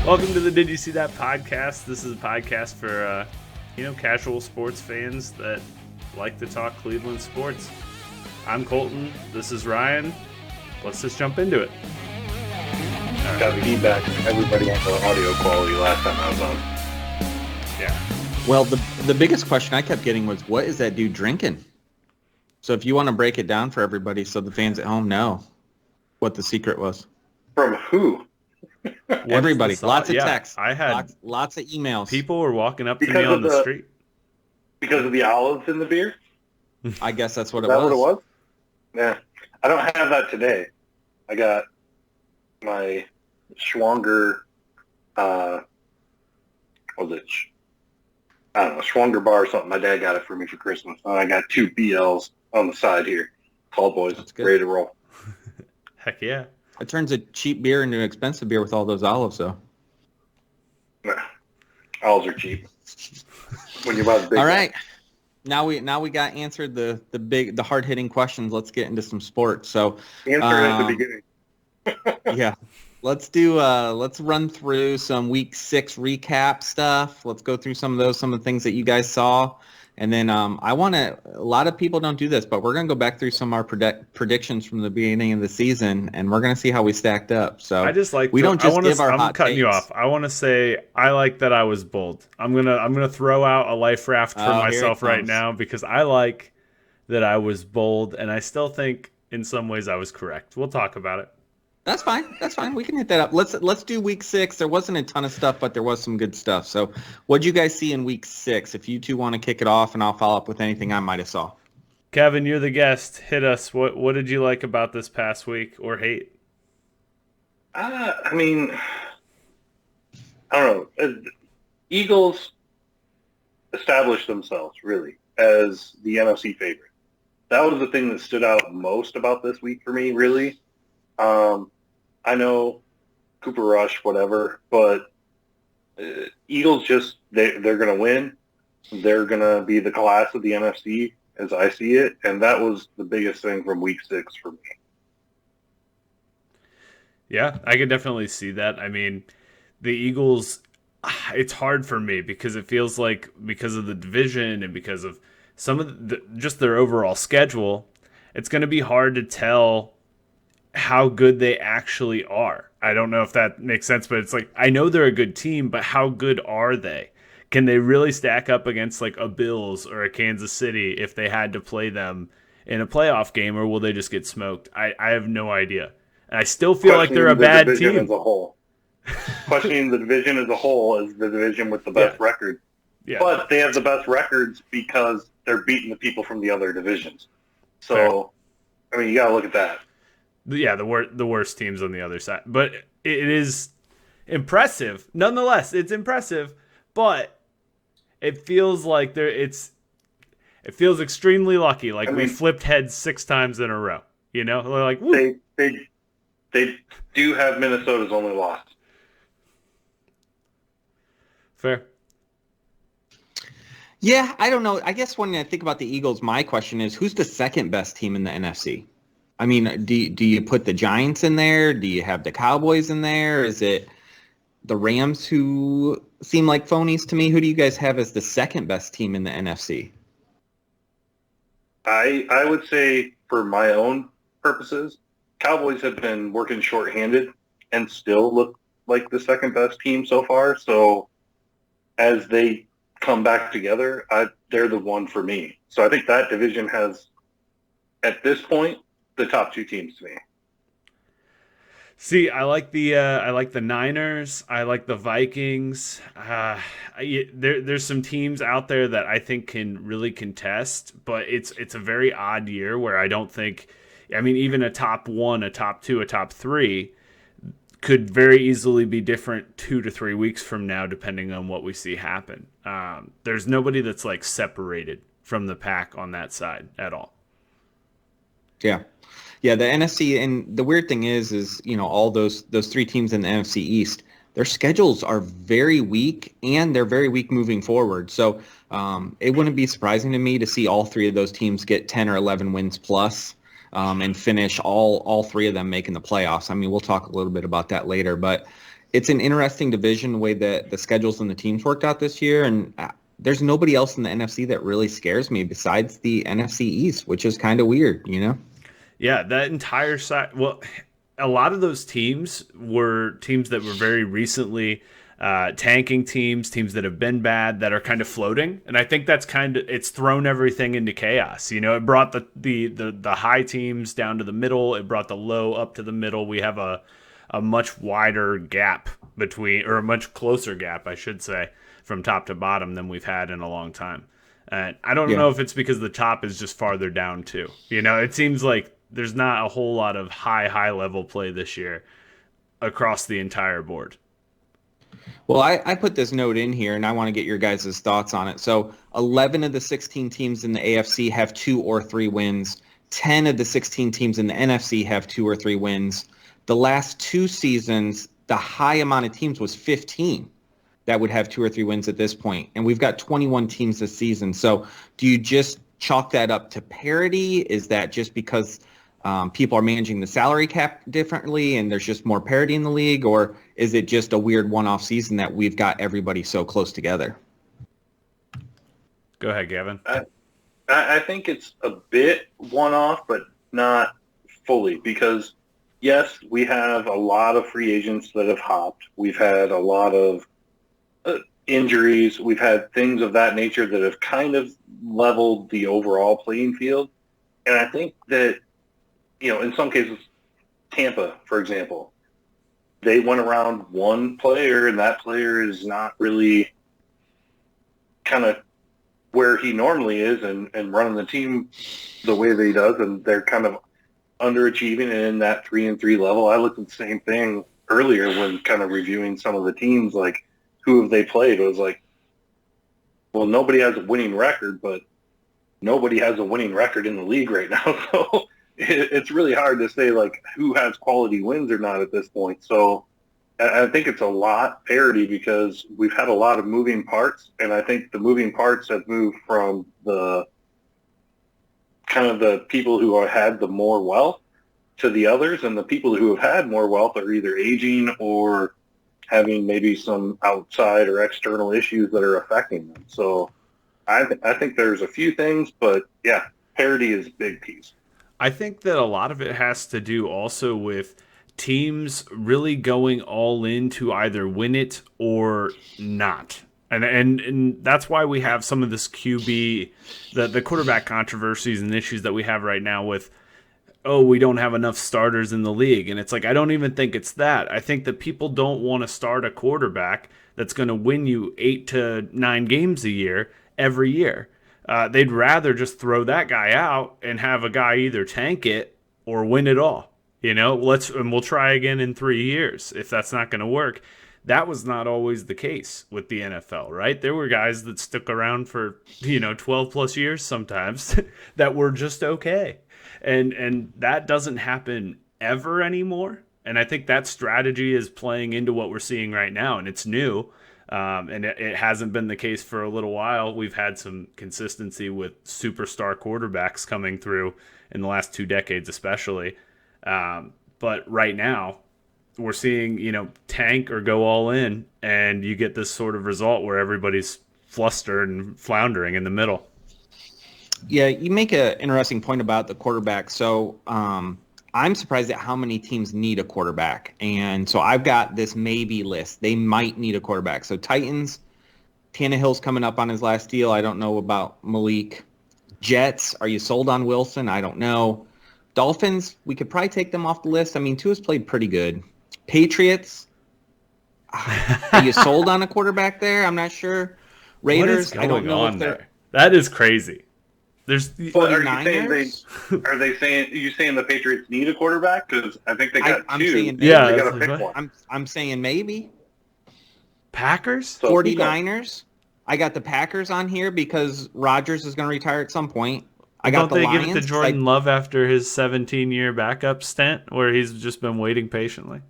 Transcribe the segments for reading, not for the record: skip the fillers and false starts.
Welcome to the Did You See That podcast. This is a podcast for, casual sports fans that like to talk Cleveland sports. I'm Colton. This is Ryan. Let's just jump into it. Got feedback from everybody on the audio quality last time I was on. Yeah. Well, the biggest question I kept getting was, what is that dude drinking? So if you want to break it down for everybody so the fans at home know what the secret was. From who? Everybody. Lots of texts. I had lots of emails. People were walking up to me on the street. Because of the olives in the beer? I guess that's what Is it that was. what it was? Yeah. I don't have that today. I got my Schwanger, Schwanger bar or something. My dad got it for me for Christmas. And I got 2 BLs on the side here. Tall boys. That's good. Ready to roll. Heck yeah. It turns a cheap beer into an expensive beer with all those olives, though. Nah. Olives are cheap. When you buy the big All right. Now we got answered the hard hitting questions. Let's get into some sports. So answer at the beginning. yeah. Let's run through some week 6 recap stuff. Let's go through some of the things that you guys saw. And then a lot of people don't do this, but we're going to go back through some of our predictions from the beginning of the season, and we're going to see how we stacked up. So I just like I'm cutting you off. I want to say I like that I was bold. I'm gonna throw out a life raft for myself right now because I like that I was bold, and I still think in some ways I was correct. We'll talk about it. That's fine. We can hit that up. Let's do week 6. There wasn't a ton of stuff, but there was some good stuff. So what'd you guys see in week 6? If you two want to kick it off, and I'll follow up with anything I might have saw. Kevin, you're the guest. Hit us. What did you like about this past week or hate? I don't know. Eagles established themselves, really, as the NFC favorite. That was the thing that stood out most about this week for me, really. I know Cooper Rush, whatever, but Eagles they're going to win. They're going to be the class of the NFC as I see it, and that was the biggest thing from week 6 for me. Yeah, I could definitely see that. I mean, the Eagles, it's hard for me because it feels like because of the division and because of some of just their overall schedule, it's going to be hard to tell how good they actually are. I don't know if that makes sense, but it's like, I know they're a good team, but how good are they? Can they really stack up against like a Bills or a Kansas City if they had to play them in a playoff game, or will they just get smoked? I have no idea. And I still feel like they're a bad team. As a whole. Questioning the division as a whole is the division with the best record. Yeah. But they have the best records because they're beating the people from the other divisions. So, fair. You got to look at that. Yeah, the worst teams on the other side. But it is impressive. Nonetheless, it's impressive, but it feels like it feels extremely lucky. Like we flipped heads 6 times in a row. You know? They're like, woo. They do have Minnesota's only loss. Fair. Yeah, I don't know. I guess when I think about the Eagles, my question is, who's the second best team in the NFC? I mean, do you put the Giants in there? Do you have the Cowboys in there? Is it the Rams, who seem like phonies to me? Who do you guys have as the second best team in the NFC? I would say, for my own purposes, Cowboys have been working shorthanded and still look like the second best team so far. So as they come back together, they're the one for me. So I think that division has, at this point, the top 2 teams to me. See, I like the Niners. I like the Vikings. There's some teams out there that I think can really contest, but it's a very odd year where I don't think. I mean, even a top 1, a top 2, a top 3 could very easily be different 2 to 3 weeks from now, depending on what we see happen. There's nobody that's like separated from the pack on that side at all. Yeah, the NFC, and the weird thing is all those 3 teams in the NFC East, their schedules are very weak, and they're very weak moving forward. So it wouldn't be surprising to me to see all 3 of those teams get 10 or 11 wins plus. and finish all three of them making the playoffs. I mean, we'll talk a little bit about that later, but it's an interesting division the way that the schedules and the teams worked out this year, and there's nobody else in the NFC that really scares me besides the NFC East, which is kind of weird, you know? Yeah, that entire side. Well, a lot of those teams were teams that were very recently tanking teams, teams that have been bad, that are kind of floating, and I think that's it's thrown everything into chaos. You know, it brought the high teams down to the middle. It brought the low up to the middle. We have a much wider gap between, or a much closer gap, I should say, from top to bottom than we've had in a long time. And I don't know if it's because the top is just farther down too. You know, it seems like there's not a whole lot of high level play this year across the entire board. Well, I put this note in here, and I want to get your guys' thoughts on it. So 11 of the 16 teams in the AFC have 2 or 3 wins. 10 of the 16 teams in the NFC have 2 or 3 wins. The last 2 seasons, the high amount of teams was 15 that would have 2 or 3 wins at this point. And we've got 21 teams this season. So do you just chalk that up to parity? Is that just because people are managing the salary cap differently and there's just more parity in the league? Or is it just a weird one-off season that we've got everybody so close together? Go ahead, Gavin. I think it's a bit one-off, but not fully, because yes, we have a lot of free agents that have hopped. We've had a lot of injuries. We've had things of that nature that have kind of leveled the overall playing field. And I think that, you know, in some cases, Tampa, for example, they went around one player, and that player is not really kind of where he normally is and running the team the way that he does, and they're kind of underachieving and in that 3-3 level. I looked at the same thing earlier when kind of reviewing some of the teams, like who have they played. It was like, well, nobody has a winning record, but nobody has a winning record in the league right now. So it's really hard to say like who has quality wins or not at this point. So I think it's a lot parity because we've had a lot of moving parts, and I think the moving parts have moved from the kind of the people who have had the more wealth to the others, and the people who have had more wealth are either aging or having maybe some outside or external issues that are affecting them. So I think there's a few things, but yeah, parity is a big piece. I think that a lot of it has to do also with teams really going all in to either win it or not. And that's why we have some of this QB, the quarterback controversies and issues that we have right now with, oh, we don't have enough starters in the league. And it's like, I don't even think it's that. I think that people don't want to start a quarterback that's going to win you 8 to 9 games a year every year. They'd rather just throw that guy out and have a guy either tank it or win it all. You know, we'll try again in 3 years if that's not going to work. That was not always the case with the NFL, right? There were guys that stuck around for, 12 plus years sometimes that were just okay. And that doesn't happen ever anymore. And I think that strategy is playing into what we're seeing right now, and it's new. And it hasn't been the case for a little while. We've had some consistency with superstar quarterbacks coming through in the last 2 decades especially. But right now, we're seeing, tank or go all in, and you get this sort of result where everybody's flustered and floundering in the middle. Yeah, you make an interesting point about the quarterback. So I'm surprised at how many teams need a quarterback. And so I've got this maybe list. They might need a quarterback. So Titans, Tannehill's coming up on his last deal. I don't know about Malik. Jets, are you sold on Wilson? I don't know. Dolphins, we could probably take them off the list. I mean, Tua's played pretty good. Patriots, are you sold on a quarterback there? I'm not sure. Raiders, I don't know if they're... That is crazy. There's But are you saying the Patriots need a quarterback? Because I think they got I'm 2. saying yeah, they got to pick one. I'm saying maybe. Packers? So 49ers. I got the Packers on here because Rodgers is going to retire at some point. I got the Lions. Don't they give it to Jordan Love after his 17-year backup stint where he's just been waiting patiently?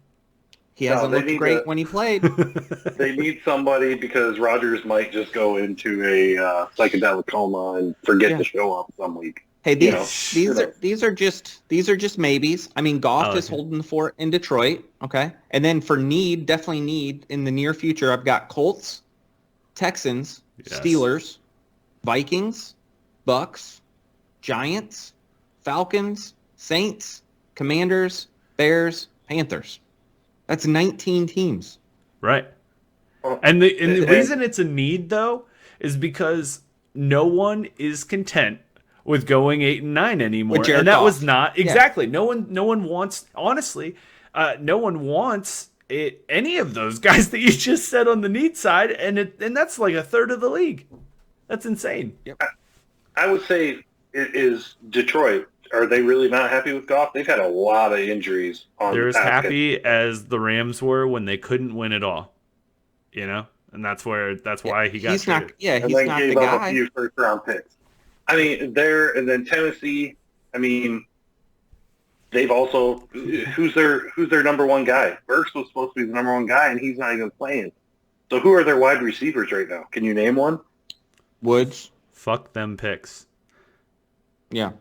He hasn't looked great when he played. They need somebody because Rodgers might just go into a psychedelic coma and forget to show up some week. Hey, You know, these are just maybes. I mean, Goff is holding the fort in Detroit. Okay, and then for definitely need in the near future, I've got Colts, Texans, Yes. Steelers, Vikings, Bucks, Giants, Falcons, Saints, Commanders, Bears, Panthers. That's 19 teams. Right. well, And the reason it's a need though is because no one is content with going 8-9 anymore. With Jared And that was Goff. not Yeah. exactly. No one wants, honestly, no one wants any of those guys that you just said on the need side, and that's like a third of the league. That's insane. Yep. I would say it is Detroit. Are they really not happy with Goff? They've had a lot of injuries on They're the as past happy as the Rams were when they couldn't win it all. You know? And that's why he got He's traded. not. Yeah, and he's then not the gave up a guy. few first-round picks. I mean, and then Tennessee. I mean, they've also who's their number one guy? Burks was supposed to be the number one guy, and he's not even playing. So who are their wide receivers right now? Can you name one? Woods. Fuck them picks. Yeah.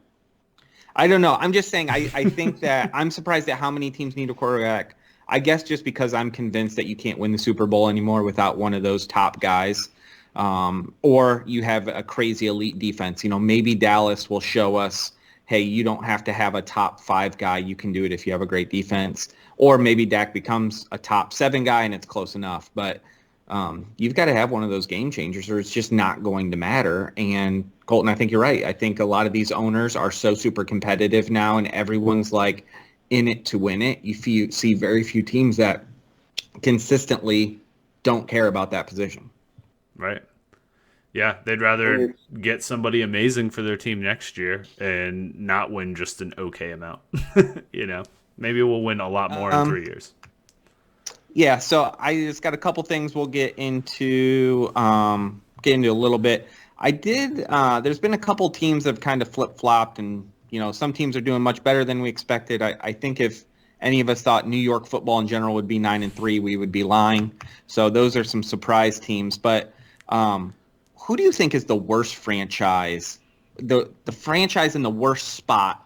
I don't know. I'm just saying. I think that I'm surprised at how many teams need a quarterback. I guess just because I'm convinced that you can't win the Super Bowl anymore without one of those top guys, or you have a crazy elite defense. You know, maybe Dallas will show us, hey, you don't have to have a top 5 guy. You can do it if you have a great defense. Or maybe Dak becomes a top 7 guy and it's close enough. But you've got to have one of those game changers or it's just not going to matter. And Colton, I think you're right. I think a lot of these owners are so super competitive now and everyone's like in it to win it. You see very few teams that consistently don't care about that position. Right. Yeah, they'd rather get somebody amazing for their team next year and not win just an okay amount. You know, maybe we'll win a lot more in 3 years. Yeah, so I just got a couple things we'll get into a little bit. There's been a couple teams that have kind of flip-flopped and, you know, some teams are doing much better than we expected. I think if any of us thought New York football in general would be 9-3, we would be lying. So those are some surprise teams. But who do you think is the worst franchise, the franchise in the worst spot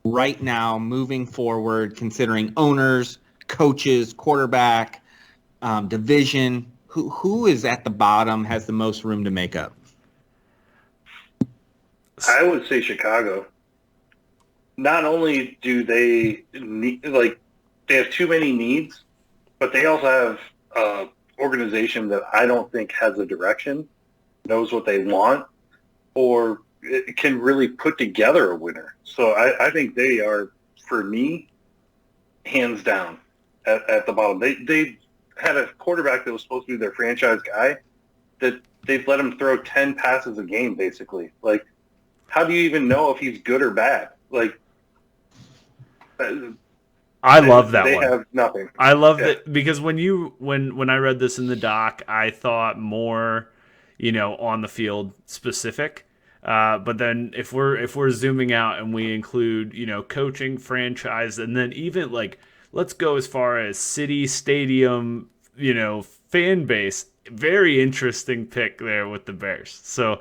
right now moving forward, considering owners, coaches, quarterback, division? Who is at the bottom, has the most room to make up? I would say Chicago. Not only do they they have too many needs, but they also have an organization that I don't think has a direction, knows what they want, or can really put together a winner. So I think they are, for me, hands down at the bottom. They had a quarterback that was supposed to be their franchise guy that they've let him throw 10 passes a game, basically. Like, how do you even know if he's good or bad? Like, I love that they one. They have nothing. I love that because when I read this in the doc, I thought more, you know, on the field specific. But then if we're zooming out and we include, you know, coaching, franchise, and then even like let's go as far as city, stadium, you know, fan base. Very interesting pick there with the Bears. So,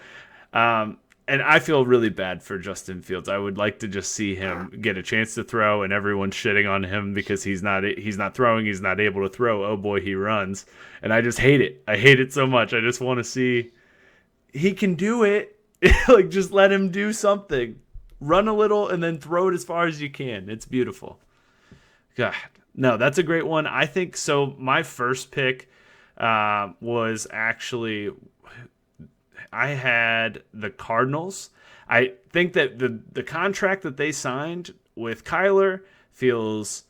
and I feel really bad for Justin Fields. I would like to just see him get a chance to throw, and everyone's shitting on him because he's not throwing, he's not able to throw. Oh boy, he runs, and I just hate it. I hate it so much. I just want to see he can do it. Like just let him do something, run a little, and then throw it as far as you can. It's beautiful. God, no, that's a great one. I think so. My first pick was actually. I had the Cardinals. I think that the contract that they signed with Kyler feels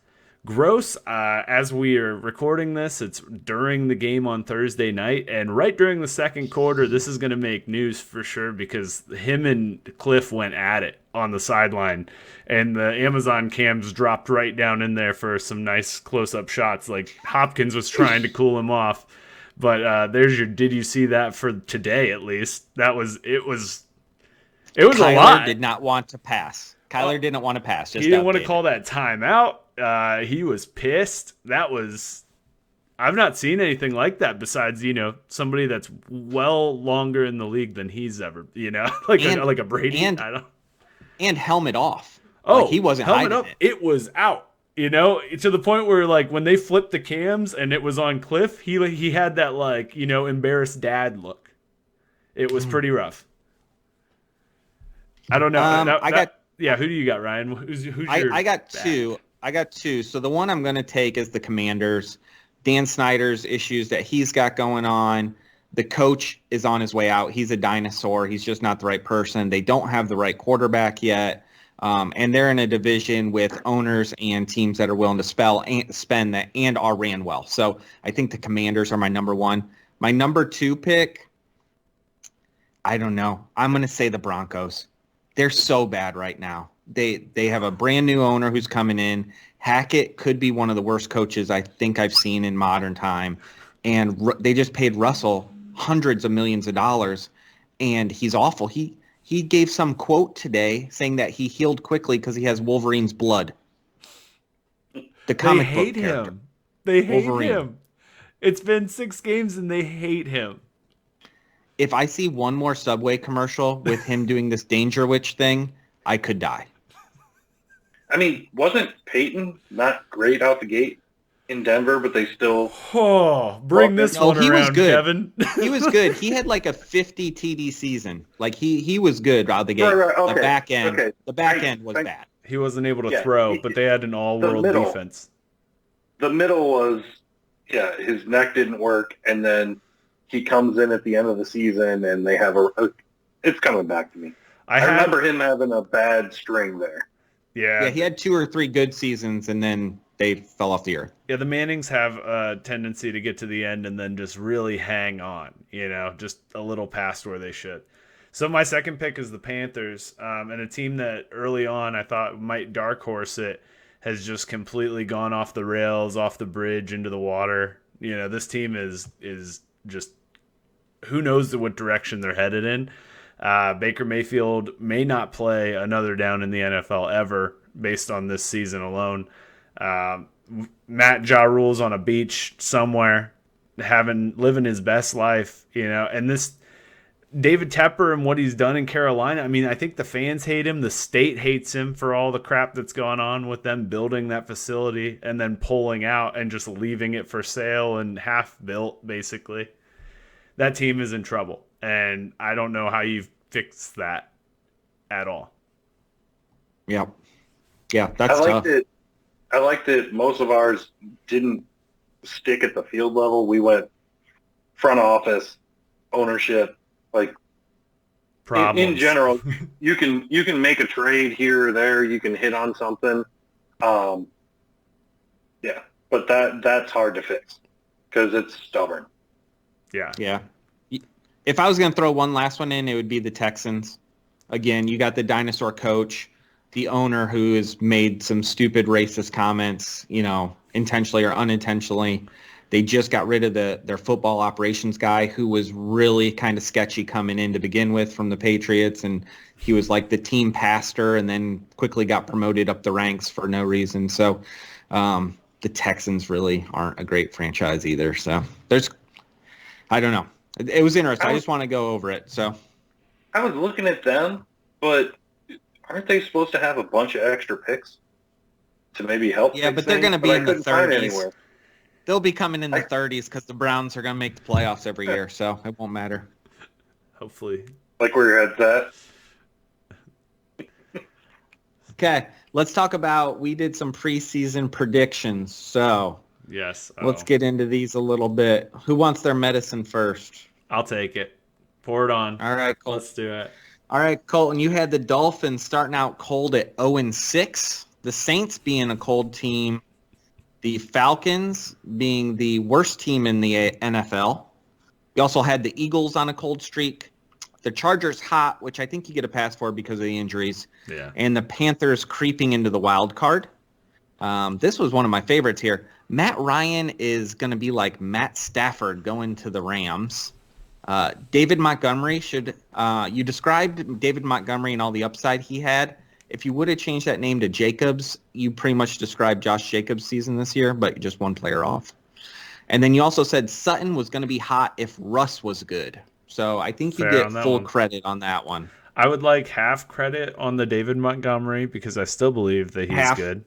gross. As we are recording this, it's during the game on Thursday night, and right during the second quarter, this is going to make news for sure because him and Cliff went at it on the sideline, and the Amazon cams dropped right down in there for some nice close-up shots. Like Hopkins was trying to cool him off. But there's your. Did you see that for today? At least it was Kyler a lot. Did not want to pass. Kyler didn't want to pass. Just he didn't want to updated. call that timeout. He was pissed. That was. I've not seen anything like that besides somebody that's well longer in the league than he's ever. Like a Brady. and helmet off. Like, Oh, he wasn't helmet hiding up. it. It was out. You know, to the point where like when they flipped the cams and it was on Cliff, he had that like, you know, embarrassed dad look. It was pretty rough. I don't know. I got Yeah. Who do you got, Ryan? Who's your I got bad? two. I got two. So the one I'm going to take is the Commanders. Dan Snyder's issues that he's got going on. The coach is on his way out. He's a dinosaur. He's just not the right person. They don't have the right quarterback yet. And they're in a division with owners and teams that are willing to spend that and are ran well. So I think the Commanders are my number one. My number two pick, I don't know. I'm going to say the Broncos. They're so bad right now. They have a brand new owner who's coming in. Hackett could be one of the worst coaches I think I've seen in modern time. And they just paid Russell hundreds of millions of dollars, and he's awful. He gave some quote today saying that he healed quickly because he has Wolverine's blood. The comic book character. They hate Wolverine. him. It's been 6 games and they hate him. If I see one more Subway commercial with him doing this Danger Witch thing, I could die. I mean, wasn't Peyton not great out the gate in Denver, but they still... Bring this No, one he was around, good. Kevin. He was good. He had like a 50 TD season. Like he was good out the gate. Right, okay, The back end was bad. He wasn't able to throw, but they had an all-world defense. The middle was, his neck didn't work, and then he comes in at the end of the season, and they have it's coming back to me. I remember him having a bad string there. Yeah, he had 2 or 3 good seasons, and then they fell off the earth. Yeah, the Mannings have a tendency to get to the end and then just really hang on, you know, just a little past where they should. So my second pick is the Panthers, and a team that early on I thought might dark horse it has just completely gone off the rails, off the bridge, into the water. You know, this team is just who knows what direction they're headed in. Baker Mayfield may not play another down in the NFL ever based on this season alone. Matt Ja Rule's on a beach somewhere, living his best life, you know, and this David Tepper and what he's done in Carolina. I mean, I think the fans hate him. The state hates him for all the crap that's gone on with them building that facility and then pulling out and just leaving it for sale and half built, basically. That team is in trouble, and I don't know how you fix that at all. Yeah, that's tough. I liked that most of ours didn't stick at the field level. We went front office, ownership, like in general. you can make a trade here or there. You can hit on something. But that's hard to fix because it's stubborn. Yeah. If I was going to throw one last one in, it would be the Texans. Again, you got the dinosaur coach, the owner who has made some stupid racist comments, you know, intentionally or unintentionally. They just got rid of their football operations guy who was really kind of sketchy coming in to begin with from the Patriots, and he was like the team pastor and then quickly got promoted up the ranks for no reason. So the Texans really aren't a great franchise either. So I don't know. It was interesting. I just want to go over it. So I was looking at them, but aren't they supposed to have a bunch of extra picks to maybe help? Yeah, but they're going to be in the 30s. They'll be coming in the 30s because the Browns are going to make the playoffs every year, so it won't matter. Hopefully. Like where your head's at. Okay, let's talk about, we did some preseason predictions, so yes. Let's get into these a little bit. Who wants their medicine first? I'll take it. Pour it on. All right, Colton. Let's do it. All right, Colton, you had the Dolphins starting out cold at 0-6, the Saints being a cold team, the Falcons being the worst team in the NFL. You also had the Eagles on a cold streak, the Chargers hot, which I think you get a pass for because of the injuries, and the Panthers creeping into the wild card. This was one of my favorites here. Matt Ryan is going to be like Matt Stafford going to the Rams. David Montgomery you described David Montgomery and all the upside he had. If you would have changed that name to Jacobs, you pretty much described Josh Jacobs' season this year, but just one player off. And then you also said Sutton was going to be hot if Russ was good. So I think you get full credit on that one. I would like half credit on the David Montgomery because I still believe that he's Half. good.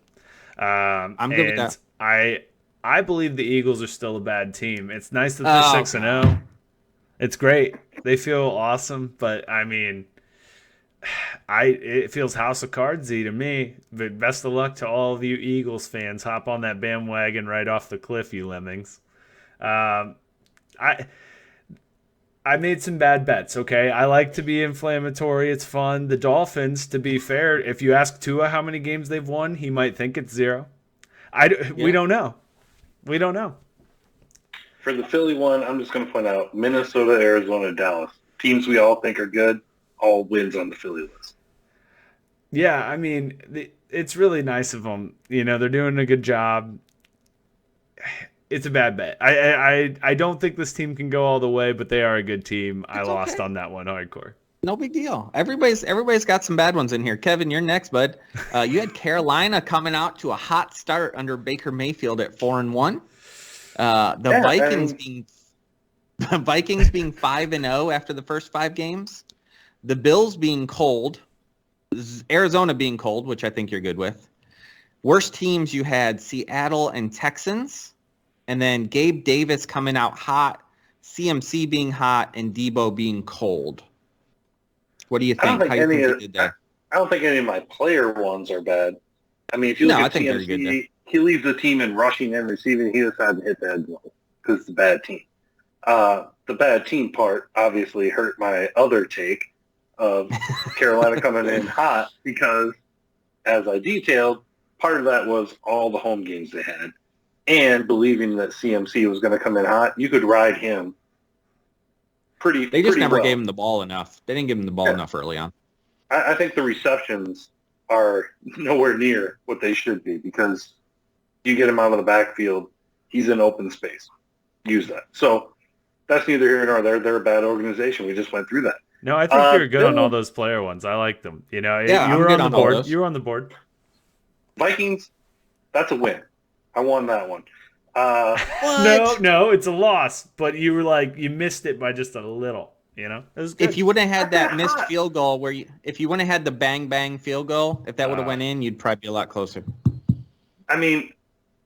I'm good with And that. I believe the Eagles are still a bad team. It's nice that they're Oh 6-0. God. It's great. They feel awesome, but I mean, it feels House of Cardsy to me. But best of luck to all of you Eagles fans. Hop on that bandwagon right off the cliff, you lemmings. Um, I I made some bad bets. Okay, I like to be inflammatory. It's fun. The Dolphins, to be fair, if you ask Tua how many games they've won, he might think it's 0. We Yeah. don't know. We don't know. For the Philly one, I'm just going to point out Minnesota, Arizona, Dallas. Teams we all think are good, all wins on the Philly list. Yeah, I mean, it's really nice of them. They're doing a good job. It's a bad bet. I don't think this team can go all the way, but they are a good team. I It's lost okay. on that one hardcore. No big deal. Everybody's got some bad ones in here. Kevin, you're next, bud. You had Carolina coming out to a hot start under Baker Mayfield at 4-1. The Yeah, Vikings being the Vikings being 5-0 after the first 5 games. The Bills being cold. Arizona being cold, which I think you're good with. Worst teams you had Seattle and Texans. And then Gabe Davis coming out hot, CMC being hot, and Debo being cold. What do you I don't think? think How do you any think you of did there? I don't think any of my player ones are bad. I mean, if you No, look I at think they're good there. CMC, he leads the team in rushing and receiving. He decided to hit the end zone because it's a bad team. The bad team part obviously hurt my other take of Carolina coming in hot because, as I detailed, part of that was all the home games they had and believing that CMC was going to come in hot. You could ride him They just pretty never well. gave him the ball enough. They didn't give him the ball enough early on. I think the receptions are nowhere near what they should be because you get him out of the backfield, he's in open space. Use that. So that's neither here nor there. They're a bad organization. We just went through that. No, I think you're good on all Bills, those player ones. I like them. Yeah, You I'm were good on the on all board. those. You were on the board. Vikings, that's a win. I won that one. No, it's a loss. But you were like, you missed it by just a little. It was good. If you would have had that That's missed hot. field goal if you wouldn't have had the bang bang field goal, if that would have went in, you'd probably be a lot closer. I mean,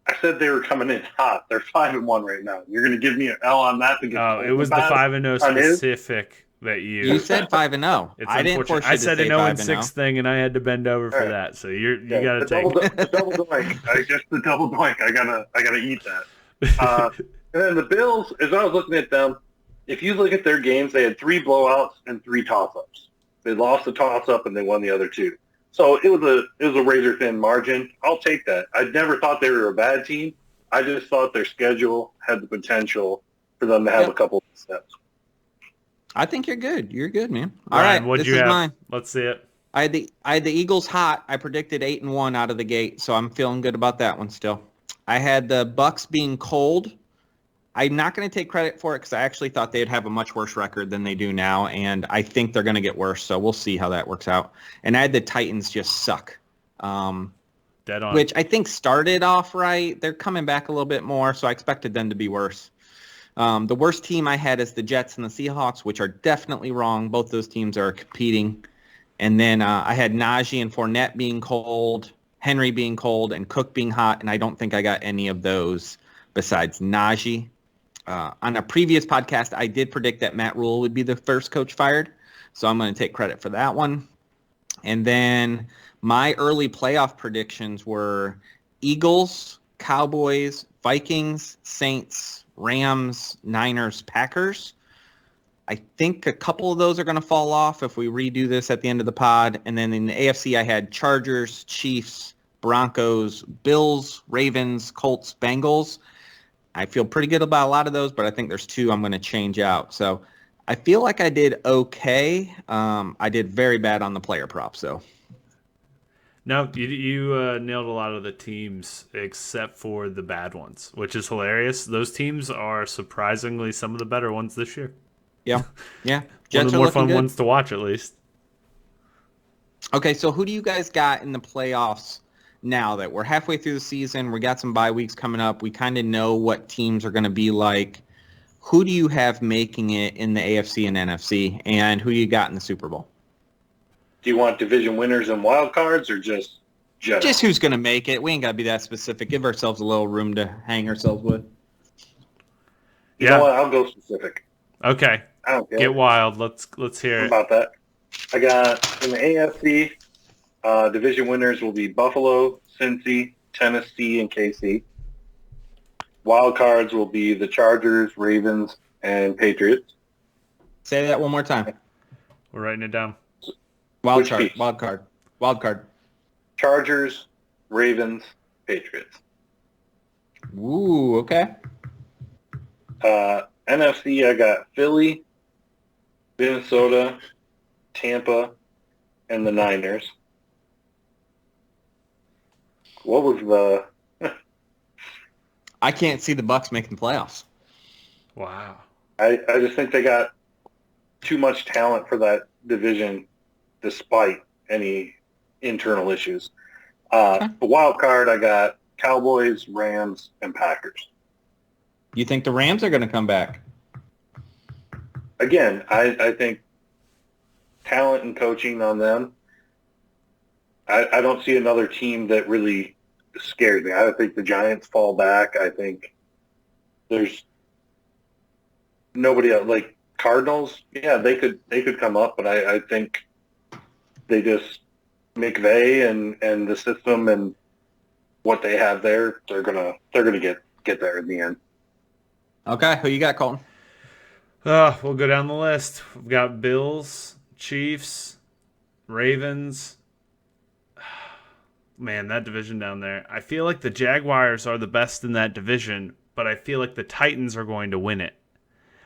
I said they were coming in hot. They're 5-1 right now. You're going to give me an L on that to get It was the 5-0 on his? specific that You said 5-0. It's I didn't unfortunate. force you I to said say an 0 5-0. 6 thing, and I had to bend over for All right. that. So you Yeah, got to take the double doink. The double doink. I gotta eat that. And then the Bills, as I was looking at them, if you look at their games, they had 3 blowouts and 3 toss-ups. They lost the toss-up and they won the other 2. So it was a razor thin margin. I'll take that. I never thought they were a bad team. I just thought their schedule had the potential for them to have a couple of steps. I think you're good. You're good, man. All Ryan, right, what'd this you is have? mine. Let's see it. I had the Eagles hot. I predicted 8-1 out of the gate, so I'm feeling good about that one still. I had the Bucks being cold. I'm not going to take credit for it because I actually thought they'd have a much worse record than they do now, and I think they're going to get worse. So we'll see how that works out. And I had the Titans just suck, Dead on. which I think started off right. They're coming back a little bit more, so I expected them to be worse. The worst team I had is the Jets and the Seahawks, which are definitely wrong. Both those teams are competing. And then I had Najee and Fournette being cold, Henry being cold, and Cook being hot, and I don't think I got any of those besides Najee. On a previous podcast, I did predict that Matt Rule would be the first coach fired, so I'm going to take credit for that one. And then my early playoff predictions were Eagles, Cowboys, Vikings, Saints, Rams, Niners, Packers. I think a couple of those are going to fall off if we redo this at the end of the pod. And then in the AFC, I had Chargers, Chiefs, Broncos, Bills, Ravens, Colts, Bengals. I feel pretty good about a lot of those, but I think there's 2 I'm going to change out. So I feel like I did okay. I did very bad on the player props, though. No, you nailed a lot of the teams except for the bad ones, which is hilarious. Those teams are surprisingly some of the better ones this year. Yeah. One Jets of the are more looking fun good. ones to watch, at least. Okay, so who do you guys got in the playoffs now that we're halfway through the season? We got some bye weeks coming up. We kind of know what teams are going to be like. Who do you have making it in the AFC and NFC, and who you got in the Super Bowl? Do you want division winners and wild cards or just general? Just who's going to make it. We ain't got to be that specific. Give ourselves a little room to hang ourselves with. You know what? I'll go specific. Okay. I don't care. Get wild. Let's hear it. About that. I got in the AFC, division winners will be Buffalo, Cincy, Tennessee, and KC. Wild cards will be the Chargers, Ravens, and Patriots. Say that one more time. We're writing it down. Wild card. Chargers, Ravens, Patriots. Ooh, okay. NFC, I got Philly, Minnesota, Tampa, and the Niners. What was the... I can't see the Bucs making the playoffs. Wow. I just think they got too much talent for that division despite any internal issues. The wild card, I got Cowboys, Rams, and Packers. You think the Rams are going to come back? Again, I think talent and coaching on them. I don't see another team that really scares me. I don't think the Giants fall back. I think there's nobody else. Like Cardinals, yeah, they could come up, but I think they just McVay and the system and what they have there, they're gonna get there in the end. Okay, who you got, Colton? We'll go down the list. We've got Bills, Chiefs, Ravens. Man, that division down there. I feel like the Jaguars are the best in that division, but I feel like the Titans are going to win it,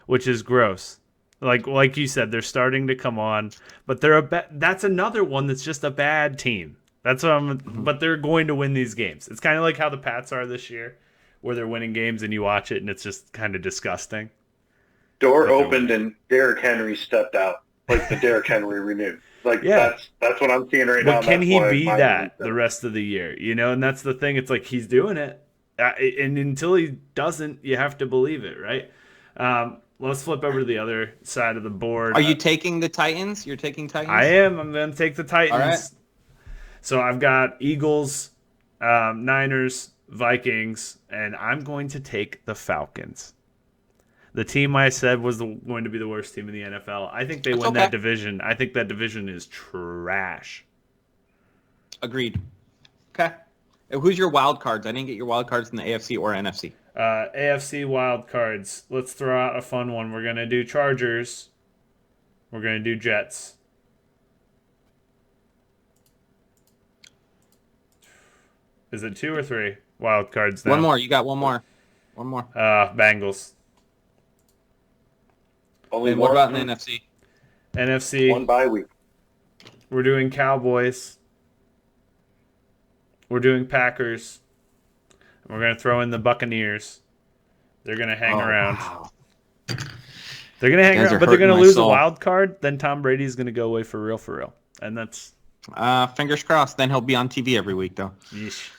which is gross. Like you said, they're starting to come on, but that's another one that's just a bad team. That's what but they're going to win these games. It's kind of like how the Pats are this year, where they're winning games and you watch it and it's just kind of disgusting. Door opened and Derrick Henry stepped out, like the Derrick Henry renewed. Like that's what I'm seeing right now. But can he be that the rest of the year? You know, and that's the thing. It's like he's doing it, and until he doesn't, you have to believe it, right? Let's flip over to the other side of the board. Are you taking the Titans? You're taking Titans? I am. I'm going to take the Titans. All right. So I've got Eagles, Niners, Vikings, and I'm going to take the Falcons. The team I said was going to be the worst team in the NFL. I think they win that division. I think that division is trash. Agreed. Okay. Who's your wild cards? I didn't get your wild cards in the AFC or NFC. AFC wild cards. Let's throw out a fun one. We're going to do Chargers. We're going to do Jets. Is it 2 or 3 wild cards now? One more. You got one more. One more. Bengals. Only what about in the NFC? NFC. One bye week. We're doing Cowboys. We're doing Packers. We're going to throw in the Buccaneers. They're going to hang around. Wow. They're going to hang around, but they're going to lose a wild card. Then Tom Brady's going to go away for real. And that's... fingers crossed. Then he'll be on TV every week, though. Yeesh.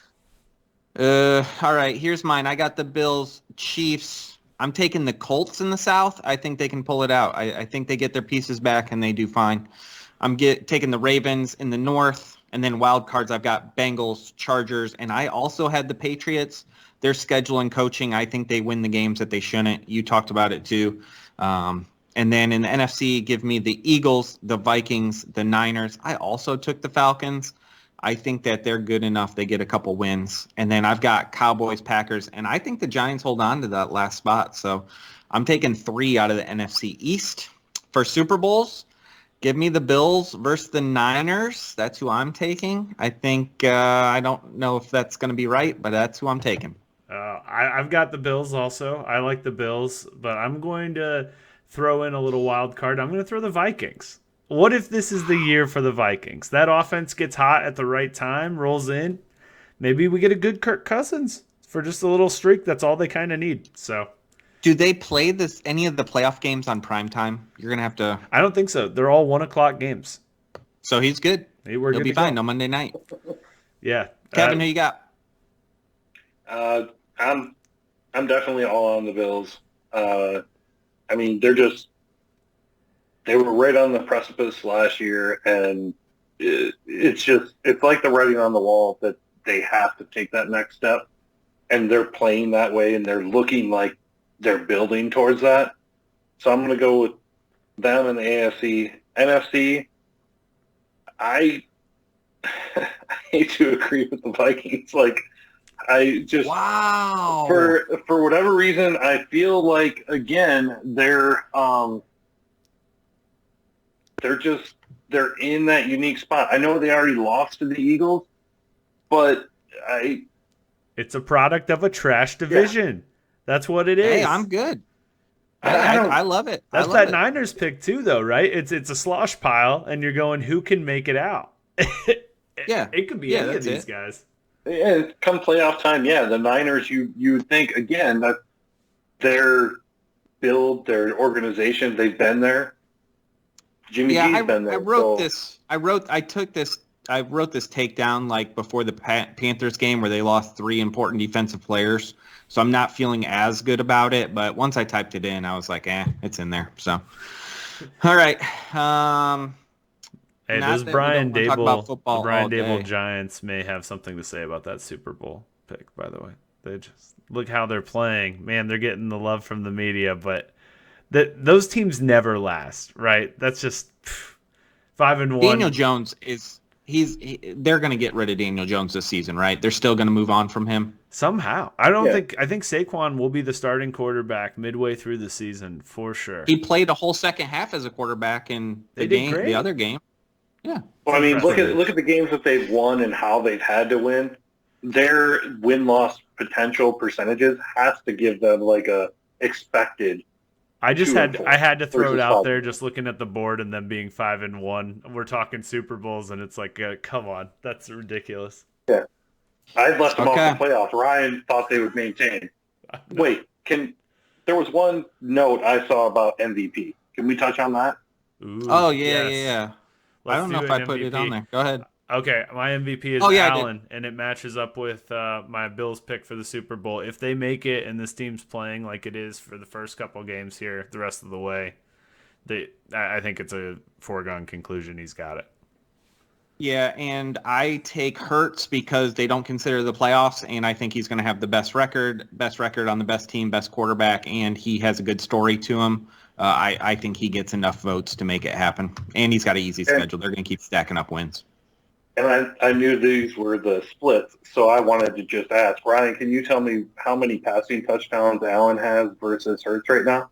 All right, here's mine. I got the Bills, Chiefs. I'm taking the Colts in the South. I think they can pull it out. I think they get their pieces back and they do fine. I'm taking the Ravens in the North, and then wild cards. I've got Bengals, Chargers, and I also had the Patriots. Their schedule and coaching, I think they win the games that they shouldn't. You talked about it too. And then in the NFC, give me the Eagles, the Vikings, the Niners. I also took the Falcons. I think that they're good enough. They get a couple wins. And then I've got Cowboys, Packers, and I think the Giants hold on to that last spot. So I'm taking 3 out of the NFC East. For Super Bowls, give me the Bills versus the Niners. That's who I'm taking. I think, I don't know if that's going to be right, but that's who I'm taking. I've got the Bills also. I like the Bills, but I'm going to throw in a little wild card. I'm going to throw the Vikings. What if this is the year for the Vikings? That offense gets hot at the right time, rolls in. Maybe we get a good Kirk Cousins for just a little streak. That's all they kind of need. So, do they play any of the playoff games on prime time? You're gonna have to. I don't think so. They're all 1:00 games. So he's good. He'll be fine. No Monday night. Yeah, Kevin, who you got? I'm definitely all on the Bills. I mean, they were right on the precipice last year, and it's like the writing on the wall that they have to take that next step, and they're playing that way, and they're looking like they're building towards that. So I'm going to go with them in the AFC. NFC, I I hate to agree with the Vikings. Like, I just Wow. for whatever reason, I feel like again they're in that unique spot. I know they already lost to the Eagles, but It's a product of a trash division. That's what it is. Hey, I'm good. I love it. That's I love that it. Niners pick too, though, right? It's a slosh pile, and you're going, who can make it out? Yeah. It could be Yeah, any of that's these it. yeah, guys. come playoff time, yeah, the Niners. You think again that their build, their organization, they've been there. Jimmy Yeah, G's been there. I wrote so- this. I wrote this takedown like before the Panthers game where they lost 3 important defensive players. So I'm not feeling as good about it. But once I typed it in, I was like, it's in there. So, all right. Hey, Not those that we Brian don't wanna talk about Dable, the football Brian all Dable day. Giants may have something to say about that Super Bowl pick. By the way, they just look how they're playing. Man, they're getting the love from the media, but those teams never last, right? That's just 5-1. Daniel Jones they're going to get rid of Daniel Jones this season, right? They're still going to move on from him. Somehow, I don't Yeah. think. I think Saquon will be the starting quarterback midway through the season for sure. He played a whole second half as a quarterback in They the did game, great. the other game. Yeah. Well, I mean, Impressive. look at the games that they've won and how they've had to win. Their win-loss potential percentages has to give them like a expected. I had to throw it versus out there, Falcons. just looking at the board and them being 5-1. We're talking Super Bowls, and it's like, come on, that's ridiculous. I'd left them Okay. off the playoffs. Ryan thought they would maintain. Wait, there was one note I saw about MVP. Can we touch on that? Ooh, Oh, yeah, yes. yeah. I Let's don't know do if an I put it MVP. on there. Go ahead. Okay, my MVP is Oh, yeah, I did. Allen, and it matches up with my Bills pick for the Super Bowl. If they make it and this team's playing like it is for the first couple games here, the rest of the way, I think it's a foregone conclusion he's got it. Yeah, and I take Hurts because they don't consider the playoffs, and I think he's going to have the best record on the best team, best quarterback, and he has a good story to him. I think he gets enough votes to make it happen, and he's got an easy schedule. They're going to keep stacking up wins. And I knew these were the splits, so I wanted to just ask, Ryan, can you tell me how many passing touchdowns Allen has versus Hurts right now?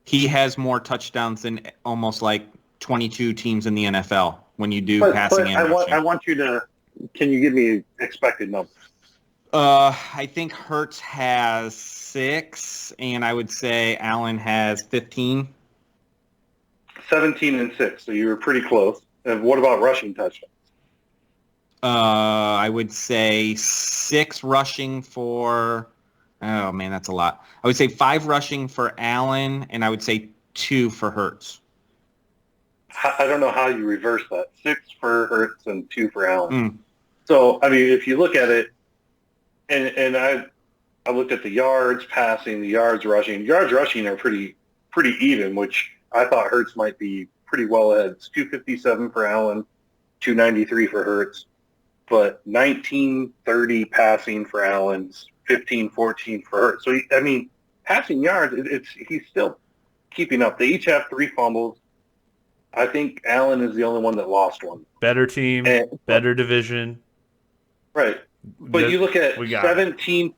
He has more touchdowns than almost like 22 teams in the NFL when you do But passing and rushing. I want you to, can you give me expected numbers? I think Hurts has 6, and I would say Allen has 15. 17 and 6, so you were pretty close. And what about rushing touchdowns? I would say 6 rushing for. Oh man, that's a lot. I would say 5 rushing for Allen, and I would say 2 for Hurts. I don't know how you reverse that. 6 for Hurts and 2 for Allen. Mm. So, I mean, if you look at it, and I looked at the yards passing, the yards rushing. Yards rushing are pretty even, which I thought Hurts might be pretty well ahead. It's 257 for Allen, 293 for Hurts, but 1930 passing for Allen, 1514 for Hurts. So, I mean, passing yards, he's still keeping up. They each have 3 fumbles. I think Allen is the only one that lost one. Better team, better division. Right. But you look at We got 17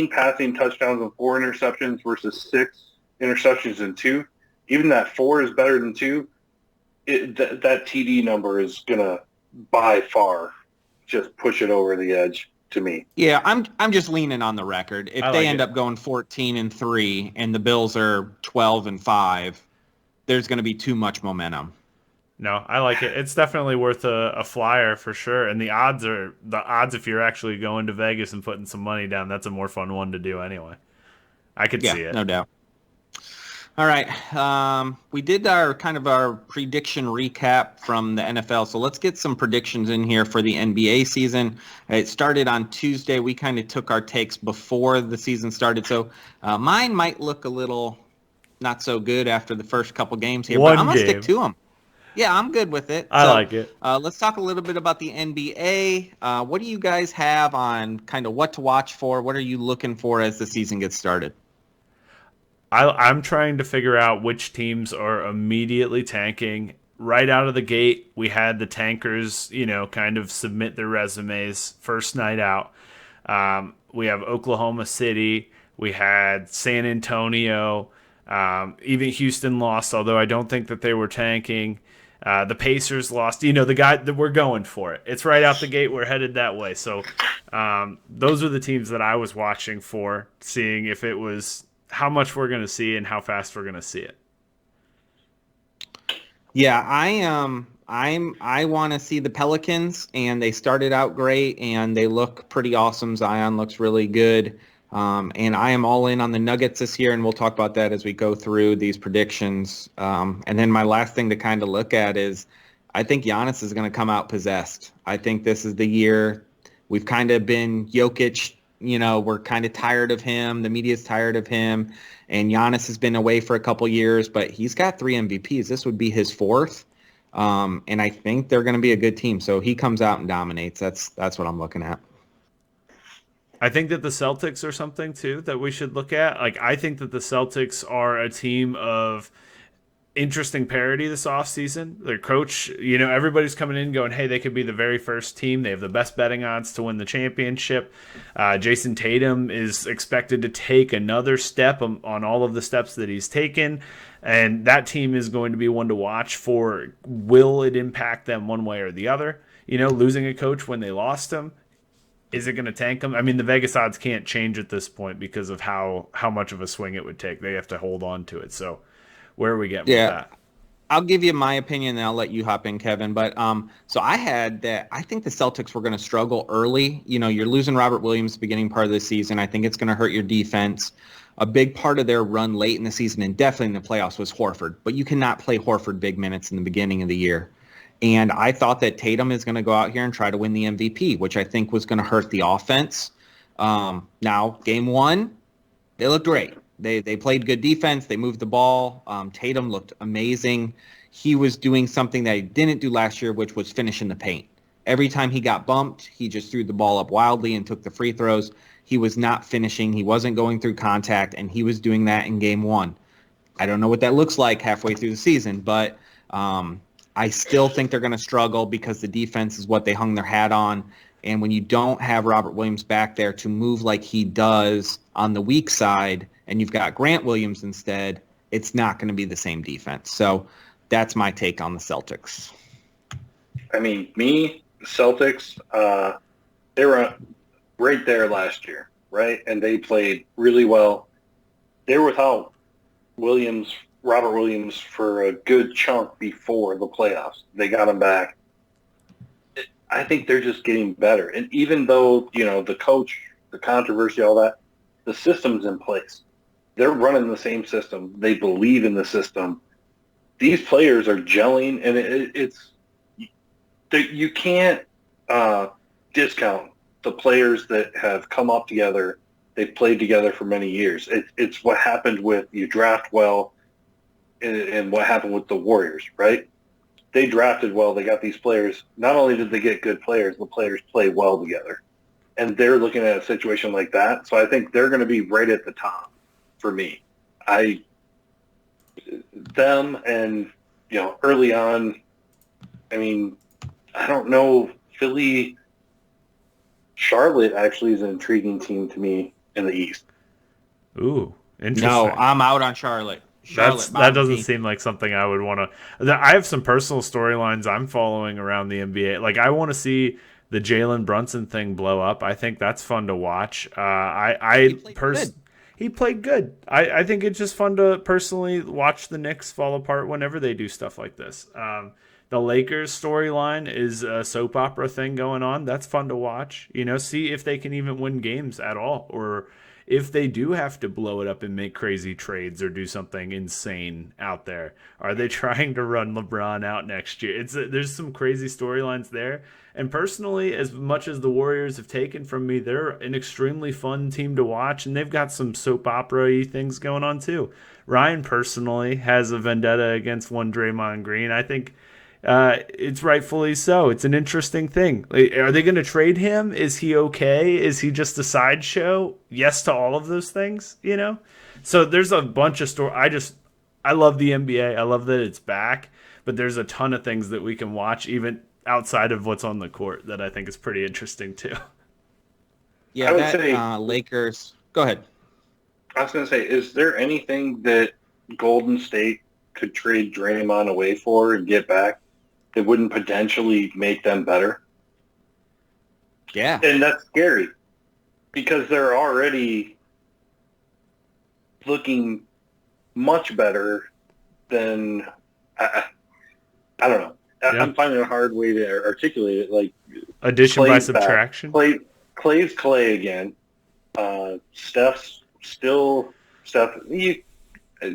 passing touchdowns and 4 interceptions versus 6 interceptions and 2. Even that 4 is better than 2. That TD number is going to, by far, just push it over the edge to me. Yeah, I'm just leaning on the record. If I they like end it. up going 14-3 and the Bills are 12-5, there's going to be too much momentum. No, I like it. It's definitely worth a flyer for sure. And the odds if you're actually going to Vegas and putting some money down, that's a more fun one to do anyway. I could see it. No doubt. All right. We did our prediction recap from the NFL. So let's get some predictions in here for the NBA season. It started on Tuesday. We kind of took our takes before the season started. So mine might look a little not so good after the first couple games here, but I'm going to stick to them. Yeah, I'm good with it. I So like it. let's talk a little bit about the NBA. What do you guys have on kind of what to watch for? What are you looking for as the season gets started? I'm trying to figure out which teams are immediately tanking. Right out of the gate, we had the tankers, kind of submit their resumes first night out. We have Oklahoma City. We had San Antonio. Even Houston lost, although I don't think that they were tanking. The Pacers lost. The guy that we're going for it. It's right out the gate. We're headed that way. So those are the teams that I was watching for, seeing if it was how much we're going to see and how fast we're going to see it. Yeah, I want to see the Pelicans, and they started out great and they look pretty awesome. Zion looks really good. And I am all in on the Nuggets this year, and we'll talk about that as we go through these predictions. And then my last thing to kind of look at is I think Giannis is going to come out possessed. I think this is the year. We've kind of been Jokic, we're kind of tired of him. The media's tired of him. And Giannis has been away for a couple years, but he's got 3 MVPs. This would be his fourth. And I think they're going to be a good team. So he comes out and dominates. That's what I'm looking at. I think that the Celtics are something too that we should look at. Like I think that the Celtics are a team of interesting parity this offseason. Their coach, everybody's coming in going, hey, they could be the very first team. They have the best betting odds to win the championship. Jason Tatum is expected to take another step on all of the steps that he's taken. And that team is going to be one to watch for. Will it impact them one way or the other? Losing a coach when they lost him. Is it going to tank them? I mean, the Vegas odds can't change at this point because of how much of a swing it would take. They have to hold on to it. So where are we getting with Yeah, that? I'll give you my opinion, and I'll let you hop in, Kevin. But so I had that. I think the Celtics were going to struggle early. You're losing Robert Williams beginning part of the season. I think it's going to hurt your defense. A big part of their run late in the season and definitely in the playoffs was Horford. But you cannot play Horford big minutes in the beginning of the year. And I thought that Tatum is going to go out here and try to win the MVP, which I think was going to hurt the offense. Now, game one, they looked great. They played good defense. They moved the ball. Tatum looked amazing. He was doing something that he didn't do last year, which was finish in the paint. Every time he got bumped, he just threw the ball up wildly and took the free throws. He was not finishing. He wasn't going through contact, and he was doing that in game one. I don't know what that looks like halfway through the season, but I still think they're going to struggle because the defense is what they hung their hat on. And when you don't have Robert Williams back there to move like he does on the weak side, and you've got Grant Williams instead, it's not going to be the same defense. So that's my take on the Celtics. I mean, Celtics, they were right there last year, right? And they played really well. They were without Robert Williams, for a good chunk before the playoffs. They got him back. I think they're just getting better. And even though, the coach, the controversy, all that, the system's in place. They're running the same system. They believe in the system. These players are gelling, and you can't discount the players that have come up together. They've played together for many years. It's what happened with you draft well and what happened with the Warriors, right? They drafted well. They got these players. Not only did they get good players, the players play well together. And they're looking at a situation like that. So I think they're going to be right at the top for me. Them and, early on, I mean, I don't know. Philly, Charlotte actually is an intriguing team to me in the East. Ooh, interesting. No, I'm out on Charlotte. That doesn't seem like something I would want to. I have some personal storylines I'm following around the NBA. Like I want to see the Jalen Brunson thing blow up. I think that's fun to watch. He played good. I think it's just fun to personally watch the Knicks fall apart whenever they do stuff like this. The Lakers storyline is a soap opera thing going on. That's fun to watch. See if they can even win games at all, or if they do have to blow it up and make crazy trades or do something insane out there. Are they trying to run LeBron out next year? There's some crazy storylines there. And personally, as much as the Warriors have taken from me, they're an extremely fun team to watch, and they've got some soap opera-y things going on too. Ryan personally has a vendetta against one Draymond Green. I think It's rightfully so. It's an interesting thing. Like, are they going to trade him? Is he okay? Is he just a sideshow? Yes to all of those things, you know? So there's a bunch of stories. I love the NBA. I love that it's back, but there's a ton of things that we can watch even outside of what's on the court that I think is pretty interesting too. Yeah, I would that say, Lakers. Go ahead. I was going to say, is there anything that Golden State could trade Draymond away for and get back that wouldn't potentially make them better? Yeah. And that's scary because they're already looking much better than I don't know. Yeah. I'm finding a hard way to articulate it. Like Addition by Clay's subtraction. back. Clay's Clay again. Steph's still Steph.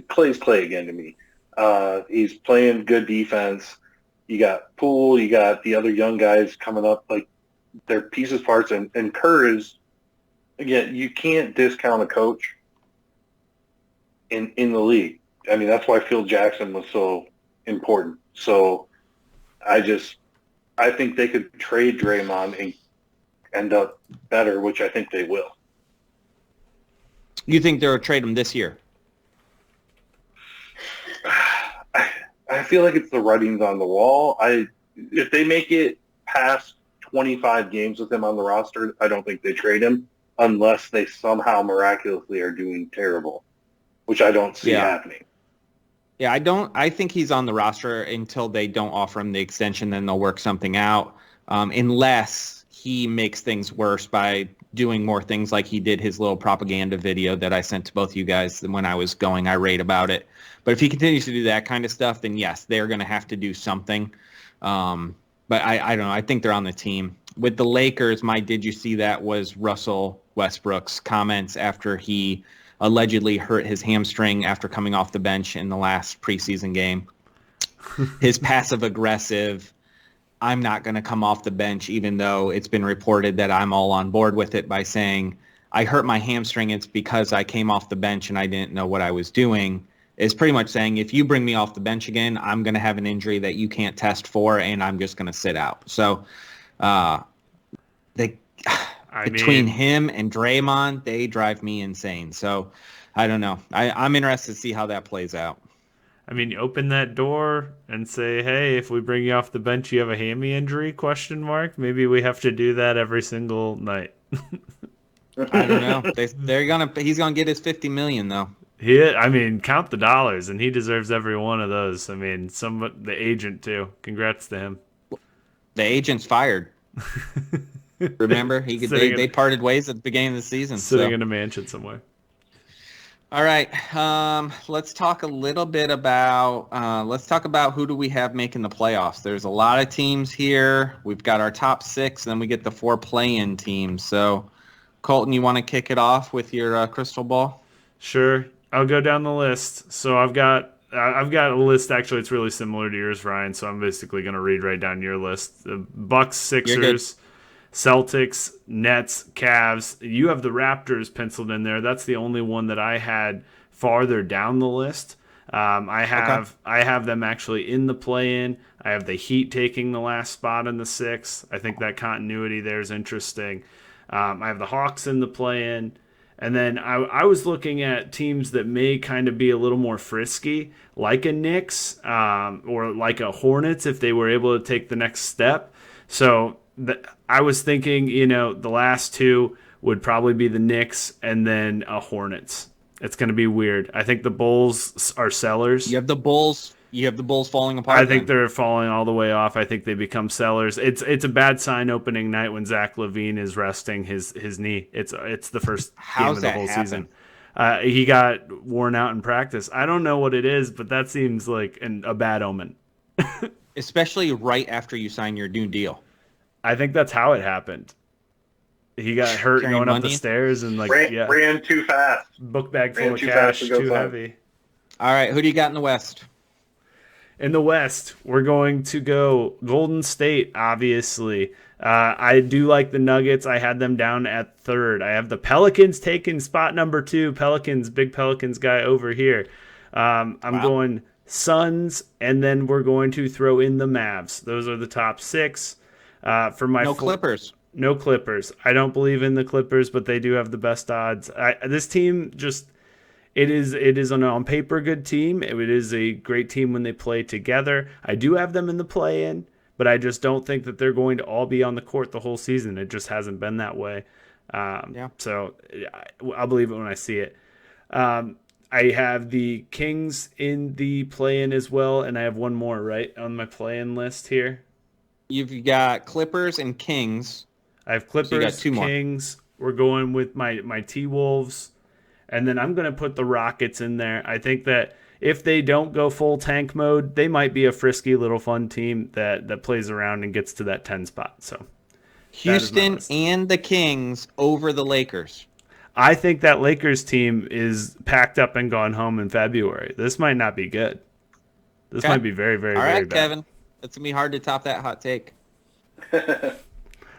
Clay's Clay again to me. He's playing good defense. You got Poole. You got the other young guys coming up. Like they're pieces, parts, and Kerr is again. You can't discount a coach in the league. I mean, that's why Phil Jackson was so important. So I think they could trade Draymond and end up better, which I think they will. You think they'll trade him this year? I feel like it's the writings on the wall. If they make it past 25 games with him on the roster, I don't think they trade him unless they somehow miraculously are doing terrible, which I don't see happening. Yeah, I think he's on the roster until they don't offer him the extension, then they'll work something out. Unless he makes things worse by doing more things like he did his little propaganda video that I sent to both you guys when I was going irate about it. But if he continues to do that kind of stuff, then yes, they're going to have to do something. But I don't know. I think they're on the team. With the Lakers, my did you see that was Russell Westbrook's comments after he allegedly hurt his hamstring after coming off the bench in the last preseason game. His passive-aggressive, I'm not going to come off the bench even though it's been reported that I'm all on board with it by saying, I hurt my hamstring, it's because I came off the bench and I didn't know what I was doing, is pretty much saying, if you bring me off the bench again, I'm going to have an injury that you can't test for and I'm just going to sit out. So between him and Draymond, they drive me insane. So I don't know. I'm interested to see how that plays out. I mean, you open that door and say, "Hey, if we bring you off the bench, you have a hammy injury?" ? Maybe we have to do that every single night. I don't know. He's gonna get his $50 million though. I mean, count the dollars, and he deserves every one of those. I mean, the agent too. Congrats to him. The agent's fired. Remember, they parted ways at the beginning of the season. Sitting in a mansion somewhere. All right, let's talk a little bit about who do we have making the playoffs. There's a lot of teams here. We've got our top 6, and then we get the 4 play-in teams. So, Colton, you want to kick it off with your crystal ball? Sure, I'll go down the list. So I've got a list. Actually, it's really similar to yours, Ryan. So I'm basically going to read right down your list: the Bucks, Sixers, Celtics, Nets, Cavs. You have the Raptors penciled in there. That's the only one that I had farther down the list. I have them actually in the play-in. I have the Heat taking the last spot in the 6. I think that continuity there is interesting. I have the Hawks in the play-in. And then I was looking at teams that may kind of be a little more frisky, like a Knicks or like a Hornets if they were able to take the next step. So I was thinking, the last 2 would probably be the Knicks and then a Hornets. It's going to be weird. I think the Bulls are sellers. You have the Bulls falling apart. I think they're falling all the way off. I think they become sellers. It's a bad sign opening night when Zach LaVine is resting his knee. It's the first game of the whole season. He got worn out in practice. I don't know what it is, but that seems like a bad omen. Especially right after you sign your new deal. I think that's how it happened. He got hurt going up the stairs and ran too fast. Book bag full of cash, too heavy. All right, who do you got in the West? In the West, we're going to go Golden State, obviously. I do like the Nuggets. I had them down at 3rd. I have the Pelicans taking spot number 2. Big Pelicans guy over here. I'm going Suns, and then we're going to throw in the Mavs. Those are the top six. For my No Clippers. no Clippers. I don't believe in the Clippers, but they do have the best odds. This team just it is an on paper good team. It is a great team when they play together. I do have them in the play in, but I just don't think that they're going to all be on the court the whole season. It just hasn't been that way. Yeah. So I'll believe it when I see it. I have the Kings in the play in as well, and I have one more right on my play in list here. You've got Clippers and Kings. I have So you got Clippers, two more. Kings. We're going with my T Wolves, and then I'm going to put the Rockets in there. I think that if they don't go full tank mode, they might be a frisky little fun team that plays around and gets to that 10 spot. So Houston and the Kings over the Lakers. I think that Lakers team is packed up and gone home in February. This might not be good. This might be very, very, All very right, bad. Kevin. It's going to be hard to top that hot take.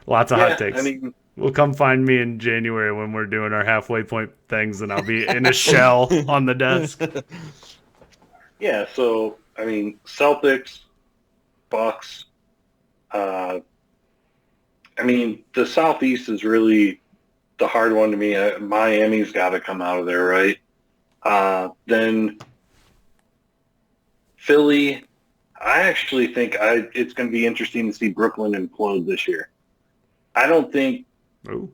Lots of hot takes. I mean, We'll come find me in January when we're doing our halfway point things, and I'll be in a shell on the desk. yeah. So I mean, Celtics, Bucks. I mean, the Southeast is really the hard one to me. Miami's got to come out of there, right? Then Philly. I actually think it's going to be interesting to see Brooklyn implode this year. I don't think Ooh.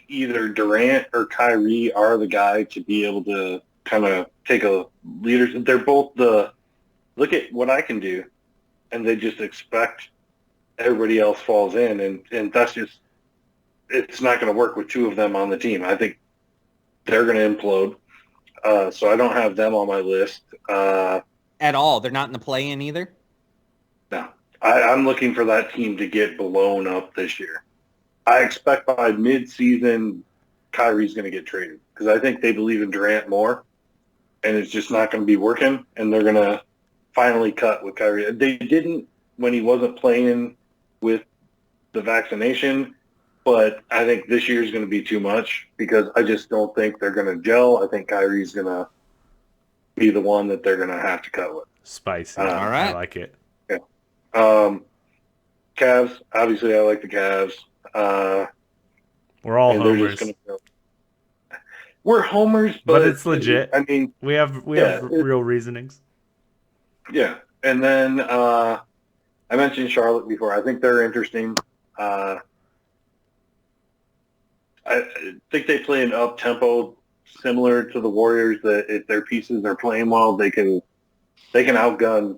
either Durant or Kyrie are the guy to be able to kind of take a leader. They're both look at what I can do, and they just expect everybody else falls in, and that's just it's not going to work with two of them on the team. I think they're going to implode. So I don't have them on my list. At all. They're not in the play-in either? No. I'm looking for that team to get blown up this year. I expect by mid-season, Kyrie's going to get traded because I think they believe in Durant more, and it's just not going to be working, and they're going to finally cut with Kyrie. They didn't when he wasn't playing with the vaccination, but I think this year is going to be too much because I just don't think they're going to gel. I think Kyrie's going to be the one that they're going to have to cut with. Spicy. All right. I like it. Yeah. Cavs, obviously I like the Cavs. We're all and homers. We're homers, but it's legit. I mean, we have real reasonings. Yeah. And then I mentioned Charlotte before. I think they're interesting. I think they play an up-tempo similar to the Warriors, that if their pieces are playing well, they can outgun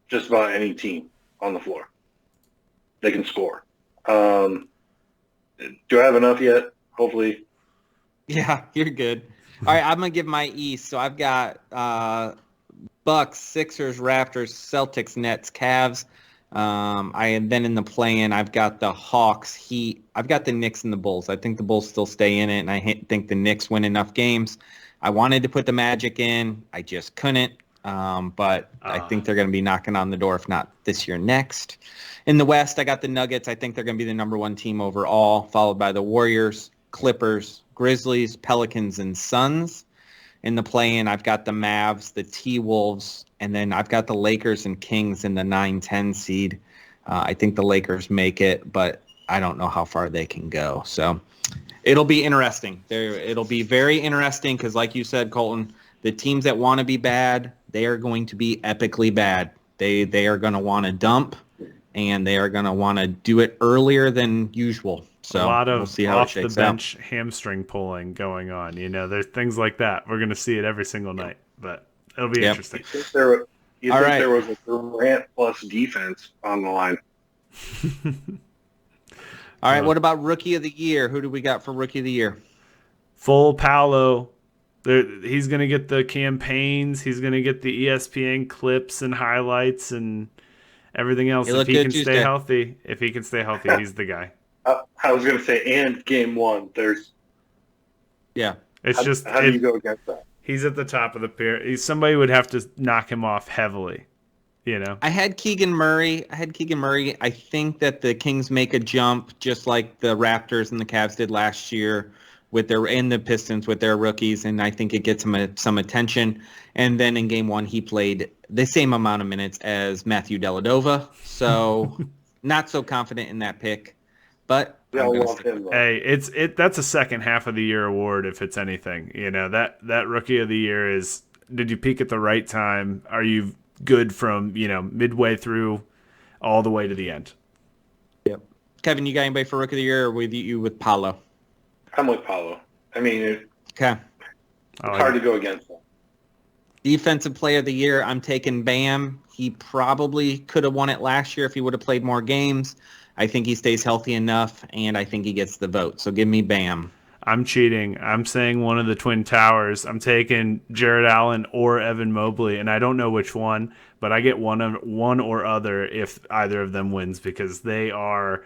just about any team on the floor. They can score. Do I have enough yet? Hopefully. Yeah, you're good. All right, I'm going to give my East. So I've got Bucks, Sixers, Raptors, Celtics, Nets, Cavs. Then in the play-in, I've got the Hawks, Heat. I've got the Knicks and the Bulls. I think the Bulls still stay in it, and I think the Knicks win enough games. I wanted to put the Magic in. I just couldn't. But I think they're going to be knocking on the door, if not this year, next. In the West, I got the Nuggets. I think they're going to be the number one team overall, followed by the Warriors, Clippers, Grizzlies, Pelicans, and Suns. In the play-in, I've got the Mavs, the T-Wolves, and then I've got the Lakers and Kings in the 9-10 seed. I think the Lakers make it, but I don't know how far they can go. So it'll be interesting. It'll be very interesting because, like you said, Colton, the teams that want to be bad, they are going to be epically bad. They are going to want to dump, and they are going to want to do it earlier than usual. So a lot of we'll see how off it shakes the bench hamstring pulling going on. You know, there's things like that. We're going to see it every single night, but it'll be interesting. You think there was a Durant plus defense on the line? All right, what about Rookie of the Year? Who do we got for Rookie of the Year? Full Paolo. He's going to get the campaigns. He's going to get the ESPN clips and highlights and everything else. If he can stay healthy, he's the guy. I was going to say, and game one, there's... Yeah. How do you go against that? He's at the top of the pyramid. Somebody would have to knock him off heavily, you know? I had Keegan Murray. I think that the Kings make a jump just like the Raptors and the Cavs did last year. in the Pistons with their rookies, and I think it gets him some attention. And then in game 1, he played the same amount of minutes as Matthew Dellavedova, so not so confident in that pick. But We I'm all gonna love stick him, though. Hey, that's a second half of the year award if it's anything. That rookie of the year is, did you peak at the right time? Are you good from, midway through all the way to the end? Yep. Kevin, you got anybody for rookie of the year, or with you with Paolo? I'm with Paulo. I mean, Okay. it's hard to go against him. Defensive player of the year, I'm taking Bam. He probably could have won it last year if he would have played more games. I think he stays healthy enough, and I think he gets the vote. So give me Bam. I'm cheating. I'm saying one of the Twin Towers. I'm taking Jared Allen or Evan Mobley, and I don't know which one, but I get one or other if either of them wins, because they are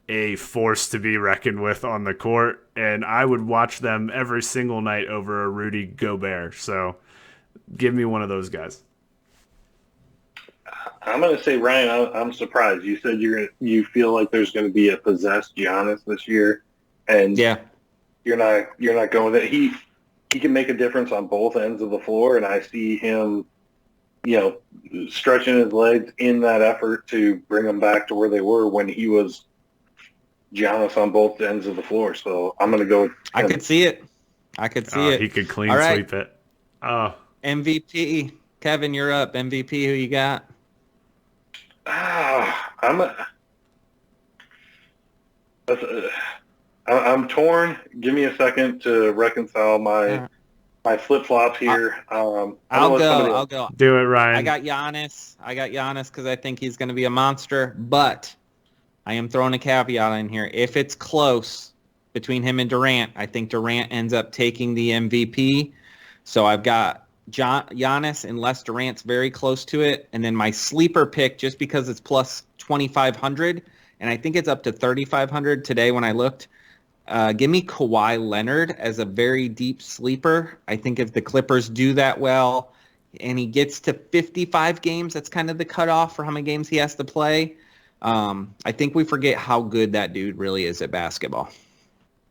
a force to be reckoned with on the court, and I would watch them every single night over a Rudy Gobert. So give me one of those guys. I'm going to say, Ryan, I'm surprised. You said you feel like there's going to be a possessed Giannis this year, and Yeah. you're not going with it. He can make a difference on both ends of the floor, and I see him, stretching his legs in that effort to bring them back to where they were when he was Giannis on both ends of the floor. So I'm going to go with him. I could see it. He could clean All right. sweep it. Oh, MVP. Kevin, you're up. MVP, who you got? I'm torn. Give me a second to reconcile my flip flops here. I'll go. do it, Ryan. I got Giannis because I think he's going to be a monster. But I am throwing a caveat in here. If it's close between him and Durant, I think Durant ends up taking the MVP. So I've got Giannis, unless Durant's very close to it. And then my sleeper pick, just because it's plus 2,500, and I think it's up to 3,500 today when I looked. Give me Kawhi Leonard as a very deep sleeper. I think if the Clippers do that well and he gets to 55 games, that's kind of the cutoff for how many games he has to play. I think we forget how good that dude really is at basketball.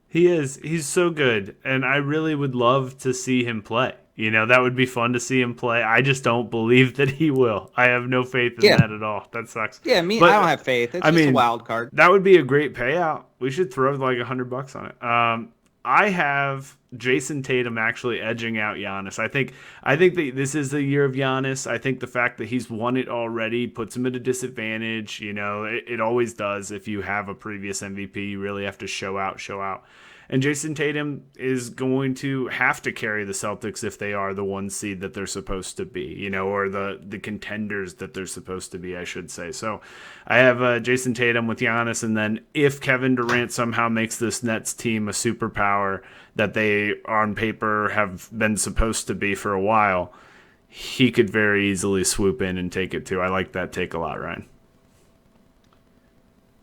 He is. He's so good, and I really would love to see him play. That would be fun to see him play. I just don't believe that he will. I have no faith in that at all. That sucks. Yeah, But, I don't have faith. It's just a wild card. That would be a great payout. We should throw like $100 on it. I have Jason Tatum actually edging out Giannis. I think that this is the year of Giannis. I think the fact that he's won it already puts him at a disadvantage. It always does. If you have a previous MVP, you really have to show out. And Jason Tatum is going to have to carry the Celtics if they are the one seed that they're supposed to be, or the contenders that they're supposed to be, I should say. So I have Jason Tatum with Giannis, and then if Kevin Durant somehow makes this Nets team a superpower that they on paper have been supposed to be for a while, he could very easily swoop in and take it too. I like that take a lot, Ryan.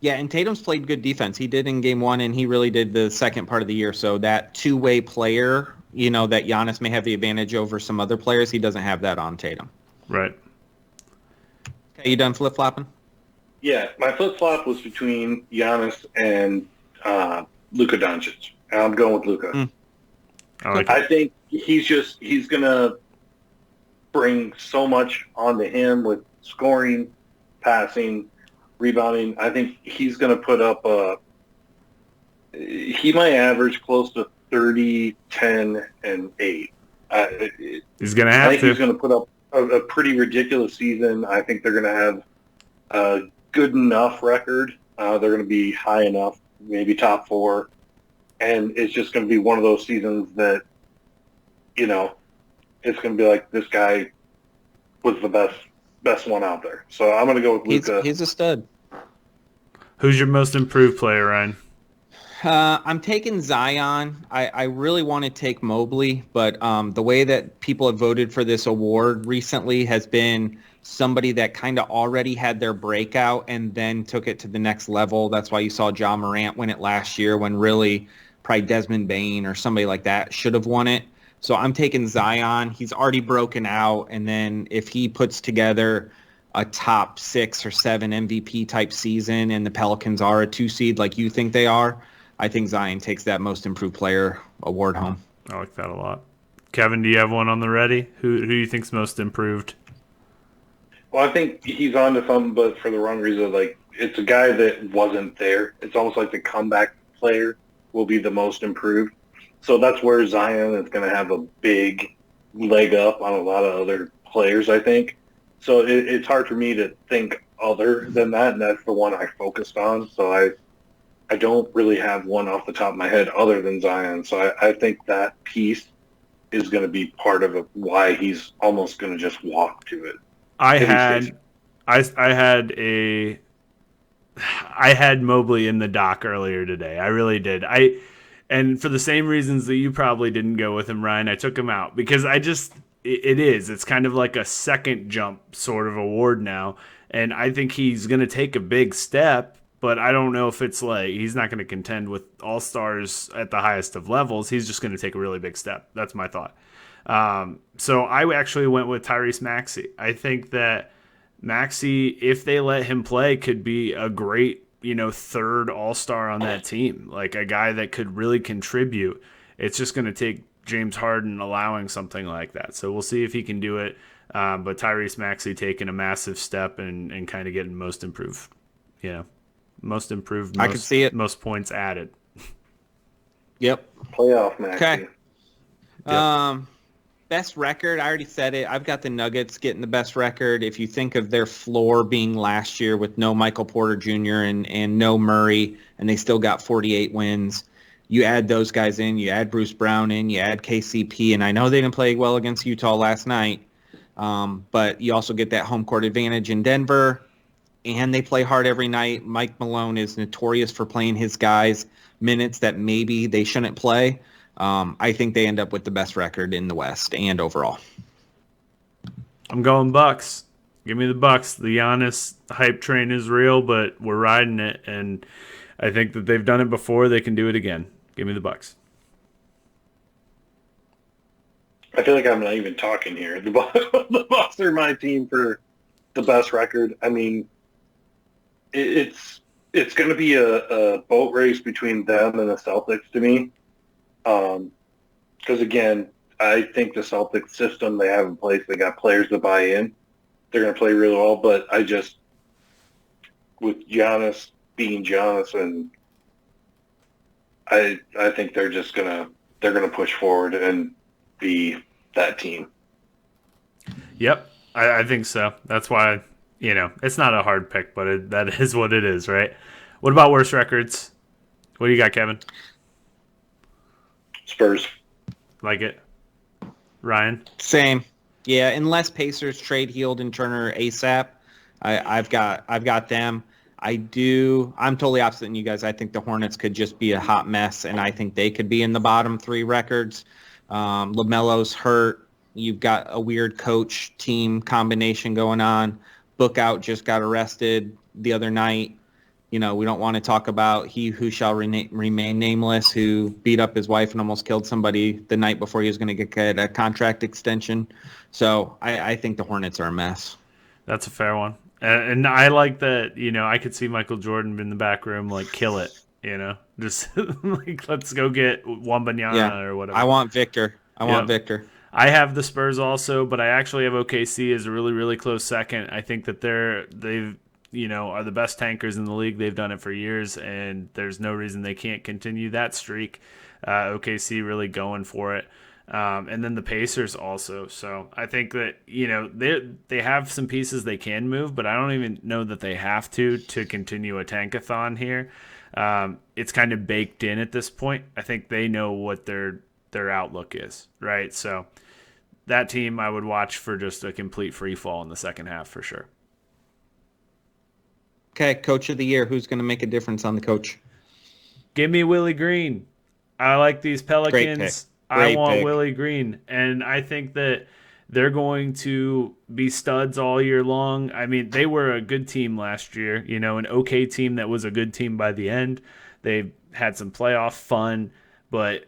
Yeah, and Tatum's played good defense. He did in game 1, and he really did the second part of the year. So that two-way player, that Giannis may have the advantage over some other players, he doesn't have that on Tatum. Right. Okay, you done flip-flopping? Yeah, my flip-flop was between Giannis and Luka Doncic. And I'm going with Luka. I think he's going to bring so much onto him with scoring, passing, rebounding. I think he's going to put up he might average close to 30, 10, and 8. He's going to have to. I think he's going to put up a pretty ridiculous season. I think they're going to have a good enough record. They're going to be high enough, maybe top 4. And it's just going to be one of those seasons that, it's going to be like this guy was the best one out there. So I'm going to go with Luka. He's a stud. Who's your most improved player, Ryan? I'm taking Zion. I really want to take Mobley, but the way that people have voted for this award recently has been somebody that kind of already had their breakout and then took it to the next level. That's why you saw John Morant win it last year, when really probably Desmond Bain or somebody like that should have won it. So I'm taking Zion. He's already broken out, and then if he puts together a top 6 or 7 MVP type season and the Pelicans are a 2 seed like you think they are, I think Zion takes that most improved player award home. I like that a lot. Kevin, do you have one on the ready? Who do you think's most improved? Well, I think he's on to something, but for the wrong reason. Like, it's a guy that wasn't there. It's almost like the comeback player will be the most improved. So that's where Zion is going to have a big leg up on a lot of other players, I think. So it's hard for me to think other than that, and that's the one I focused on. So I don't really have one off the top of my head other than Zion. So I think that piece is going to be part of why he's almost going to just walk to it. I If he had stays. I had Mobley in the dock earlier today. I really did. And for the same reasons that you probably didn't go with him, Ryan, I took him out because it's kind of like a second jump sort of award now, and I think he's going to take a big step, but I don't know if it's like he's not going to contend with all-stars at the highest of levels. He's just going to take a really big step. That's my thought. So I actually went with Tyrese Maxey. I think that Maxey, if they let him play, could be a great, third all-star on that team, like a guy that could really contribute. It's just going to take James Harden allowing something like that. So we'll see if he can do it. But Tyrese Maxey taking a massive step and kind of getting most improved. Most improved, I can see it. most points added. Yep. Playoff match. Okay. Yep. Best record, I already said it. I've got the Nuggets getting the best record. If you think of their floor being last year with no Michael Porter Jr. and no Murray, and they still got 48 wins, you add those guys in, you add Bruce Brown in, you add KCP, and I know they didn't play well against Utah last night, but you also get that home court advantage in Denver, and they play hard every night. Mike Malone is notorious for playing his guys minutes that maybe they shouldn't play. I think they end up with the best record in the West and overall. I'm going Bucks. Give me the Bucks. The Giannis hype train is real, but we're riding it, and I think that they've done it before. They can do it again. Give me the Bucks. I feel like I'm not even talking here. The Bucks are my team for the best record. I mean, it's going to be a boat race between them and the Celtics to me. Because again, I think the Celtics system they have in place, they got players to buy in. They're going to play really well, but with Giannis being Giannis, and I think they're gonna push forward and be that team. Yep, I think so. That's why it's not a hard pick, but that is what it is, right? What about worst records? What do you got, Kevin? Spurs. Like it, Ryan? Same. Yeah, unless Pacers trade Hield and Turner ASAP, I've got them. I'm totally opposite than you guys. I think the Hornets could just be a hot mess, and I think they could be in the bottom three records. LaMelo's hurt. You've got a weird coach-team combination going on. Bookout just got arrested the other night. We don't want to talk about he who shall remain nameless, who beat up his wife and almost killed somebody the night before he was going to get a contract extension. So I think the Hornets are a mess. That's a fair one. And I like that, I could see Michael Jordan in the back room, like, kill it, just like, let's go get Wembanyama or whatever. I want Victor. I want Victor. I have the Spurs also, but I actually have OKC as a really, really close second. I think that they've are the best tankers in the league. They've done it for years, and there's no reason they can't continue that streak. OKC really going for it. And then the Pacers also. So I think that, they have some pieces they can move, but I don't even know that they have to continue a tankathon here. It's kind of baked in at this point. I think they know what their outlook is, right? So that team I would watch for just a complete free fall in the second half for sure. Okay, Coach of the Year. Who's going to make a difference on the coach? Give me Willie Green. I like these Pelicans. I want Willie Green. And I think that they're going to be studs all year long. I mean, they were a good team last year, an okay team that was a good team by the end. They had some playoff fun, but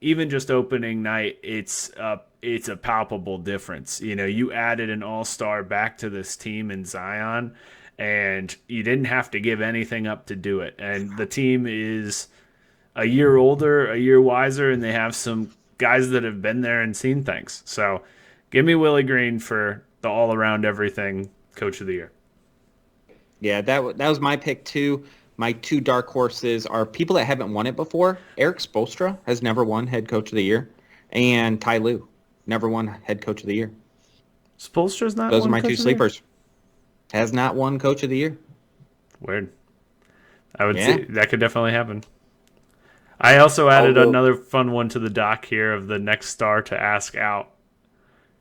even just opening night, it's a palpable difference. You added an all-star back to this team in Zion, and you didn't have to give anything up to do it. And the team is a year older, a year wiser, and they have some guys that have been there and seen things. So give me Willie Green for the all around everything coach of the year. Yeah, that was my pick too. My two dark horses are people that haven't won it before. Eric Spoelstra has never won head coach of the year, and Ty Lue never won head coach of the year. Spolstra's not Those are one my coach two of the year? sleepers. Has not won coach of the year. Weird. I would Yeah. say that could definitely happen. I also added Although- another fun one to the doc here of the next star to ask out.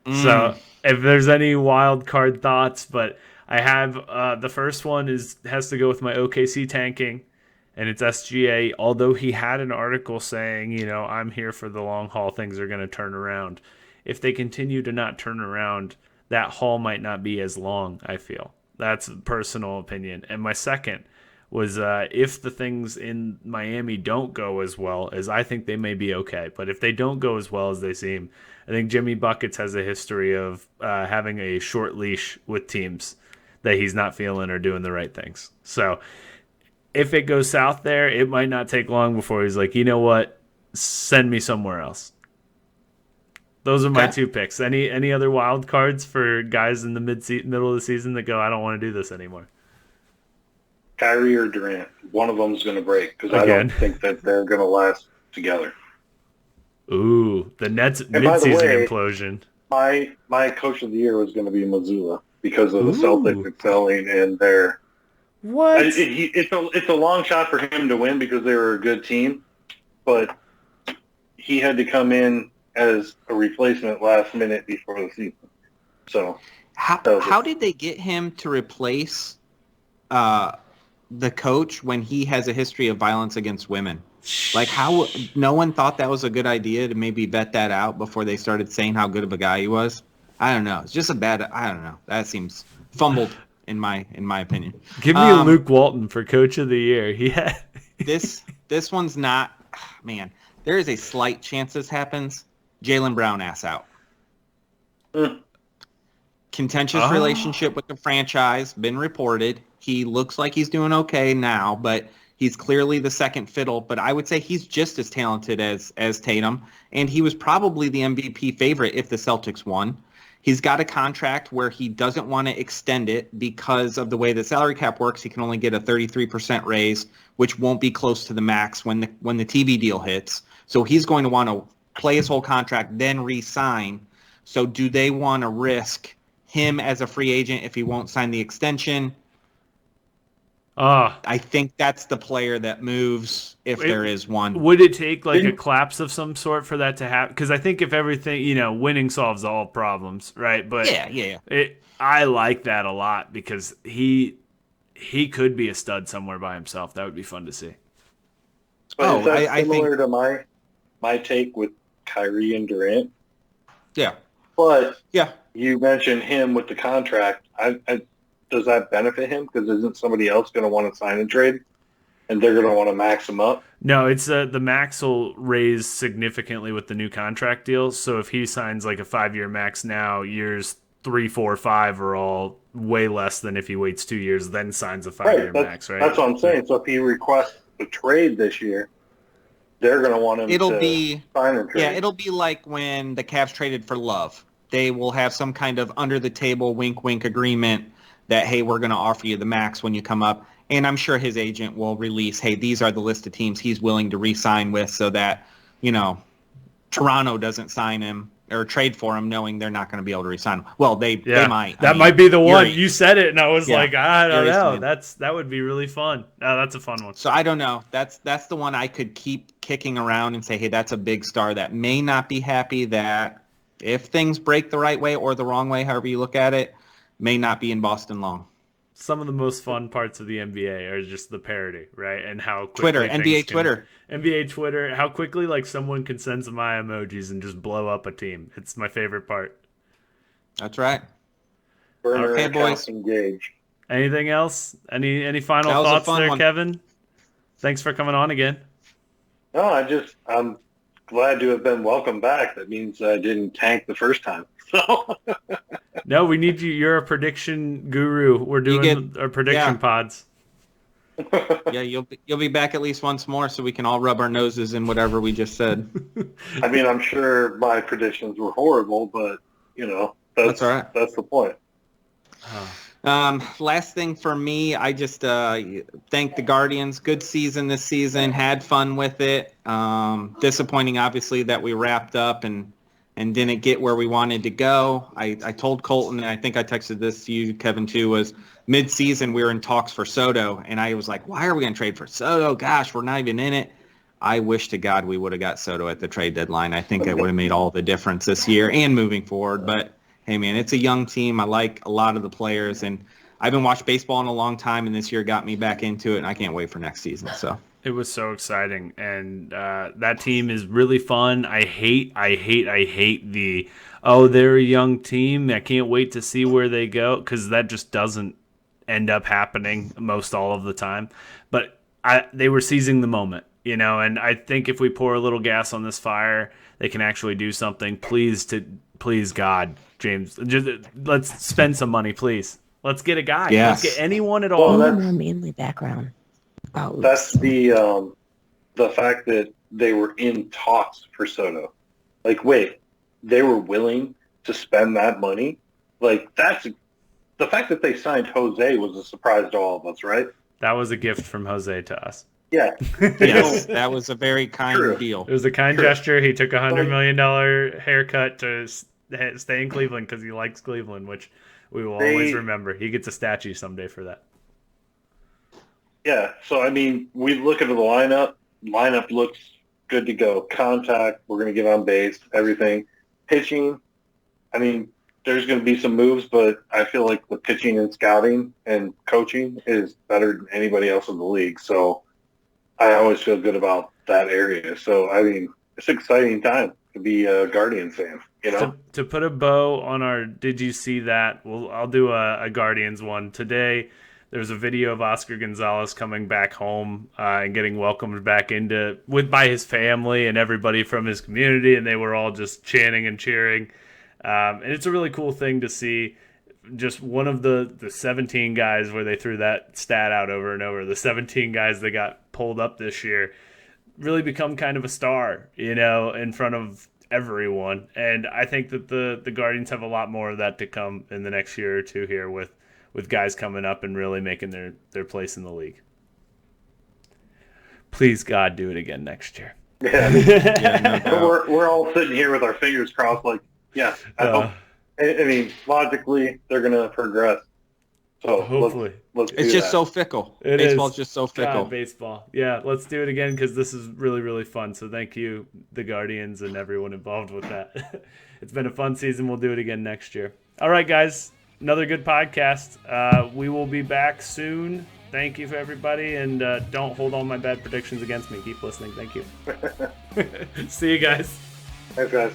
Mm. So if there's any wild card thoughts, but I have the first one has to go with my OKC tanking, and it's SGA. Although he had an article saying, I'm here for the long haul, things are going to turn around. If they continue to not turn around, that haul might not be as long. I feel that's a personal opinion. And my second was if the things in Miami don't go as well as I think they may be okay, but if they don't go as well as they seem, I think Jimmy Buckets has a history of having a short leash with teams that he's not feeling or doing the right things. So if it goes south there, it might not take long before he's like, you know what, send me somewhere else. Those are my Okay. two picks. Any other wild cards for guys in the middle of the season that go, I don't want to do this anymore? Kyrie or Durant, one of them's going to break because I Again. don't think that they're going to last together. Ooh, the Nets by the midseason way- implosion. My coach of the year was going to be Missoula because of the Ooh. Celtics excelling in their. What? It's a long shot for him to win because they were a good team, but he had to come in as a replacement last minute before the season. So How did they get him to replace the coach when he has a history of violence against women? Like, how no one thought that was a good idea to maybe vet that out before they started saying how good of a guy he was? I don't know. It's just I don't know. That seems fumbled in my opinion. Give me a Luke Walton for coach of the year. He had This one's not, man, there is a slight chance this happens. Jaylen Brown ass out. Contentious relationship with the franchise, been reported. He looks like he's doing okay now, but he's clearly the second fiddle. But I would say he's just as talented as Tatum, and he was probably the MVP favorite if the Celtics won. He's got a contract where he doesn't want to extend it because of the way the salary cap works. He can only get a 33% raise, which won't be close to the max when the TV deal hits. So he's going to want to play his whole contract, then re-sign. So do they want to risk him as a free agent if he won't sign the extension? I think that's the player that moves if there is one. Would it take like a collapse of some sort for that to happen? Because I think if everything, winning solves all problems, right? But Yeah. I like that a lot because he could be a stud somewhere by himself. That would be fun to see. But is that I similar to my take with Kyrie and Durant? Yeah. But Yeah. you mentioned him with the contract. Does that benefit him? Because isn't somebody else going to want to sign and trade, and they're going to want to max him up? No, it's the max will raise significantly with the new contract deal. So if he signs like a 5-year max now, years 3, 4, 5 are all way less than if he waits 2 years then signs a 5-year max, right? That's what I'm saying. So if he requests a trade this year, they're going to want him to sign and trade. Yeah, it'll be like when the Cavs traded for Love. They will have some kind of under-the-table wink-wink agreement that, hey, we're going to offer you the max when you come up. And I'm sure his agent will release, hey, these are the list of teams he's willing to re-sign with so that, Toronto doesn't sign him or trade for him knowing they're not going to be able to re-sign him. Well, they might. That might be the one. You said it, and I was Yeah, like, I don't know. man. That would be really fun. That's a fun one. So I don't know. That's the one I could keep kicking around and say, hey, that's a big star that may not be happy that if things break the right way or the wrong way, however you look at it, may not be in Boston long. Some of the most fun parts of the NBA are just the parody, right? And how quickly Twitter, NBA Twitter, how quickly like someone can send some eye emojis and just blow up a team. It's my favorite part. That's right. Burner Okay, accounts boys. engaged. Anything else? Any final That was a thoughts fun there, one. Kevin? Thanks for coming on again. No, I'm glad to have been welcomed back. That means I didn't tank the first time. So No, we need you. You're a prediction guru. We're doing our prediction pods. Yeah, you'll be back at least once more, so we can all rub our noses in whatever we just said. I mean, I'm sure my predictions were horrible, but That's all right. that's the point. Last thing for me, I just thank the Guardians. Good season this season. Had fun with it. Disappointing, obviously, that we wrapped up and didn't get where we wanted to go. I told Colton, and I think I texted this to you, Kevin, too, was mid-season we were in talks for Soto, and I was like, why are we going to trade for Soto? Gosh, we're not even in it. I wish to God we would have got Soto at the trade deadline. I think it would have made all the difference this year and moving forward. But, hey, man, it's a young team. I like a lot of the players, and I haven't watched baseball in a long time, and this year got me back into it, and I can't wait for next season. So It was so exciting, and that team is really fun. I hate the they're a young team. I can't wait to see where they go, because that just doesn't end up happening most all of the time. But they were seizing the moment, and I think if we pour a little gas on this fire, they can actually do something. Please God, James, just let's spend some money, please. Let's get a guy. Yes. Let's get anyone at Well, all. that's- more mainly background. That's the fact that they were in talks for Soto. Like, wait, they were willing to spend that money? Like, that's the fact that they signed Jose was a surprise to all of us, right? That was a gift from Jose to us. Yeah. yes, that was a very kind True. deal. It was a kind True. gesture. He took $100 million haircut to stay in Cleveland because he likes Cleveland, which we will always remember. He gets a statue someday for that. Yeah. So, I mean, we look at the lineup. Lineup looks good to go. Contact, we're going to get on base, everything. Pitching, I mean, there's going to be some moves, but I feel like the pitching and scouting and coaching is better than anybody else in the league. So I always feel good about that area. So, I mean, it's an exciting time to be a Guardians fan, To put a bow on our Did You See That? I'll do a Guardians one. Today, there's a video of Oscar Gonzalez coming back home and getting welcomed back by his family and everybody from his community, and they were all just chanting and cheering. And it's a really cool thing to see. Just one of the 17 guys where they threw that stat out over and over, the 17 guys that got pulled up this year, really become kind of a star, in front of everyone. And I think that the Guardians have a lot more of that to come in the next year or two here with guys coming up and really making their place in the league. Please, God, do it again next year. Yeah. Yeah, no doubt. We're all sitting here with our fingers crossed like, yeah, I hope. I mean, logically, they're going to progress. So hopefully. let's do It's just that. so fickle. It Baseball's is. just so fickle. God, baseball. Yeah, let's do it again because this is really, really fun. So thank you, the Guardians, and everyone involved with that. It's been a fun season. We'll do it again next year. All right, guys. Another good podcast. We will be back soon. Thank you for everybody, and don't hold all my bad predictions against me. Keep listening. Thank you. See you guys. Thanks, guys.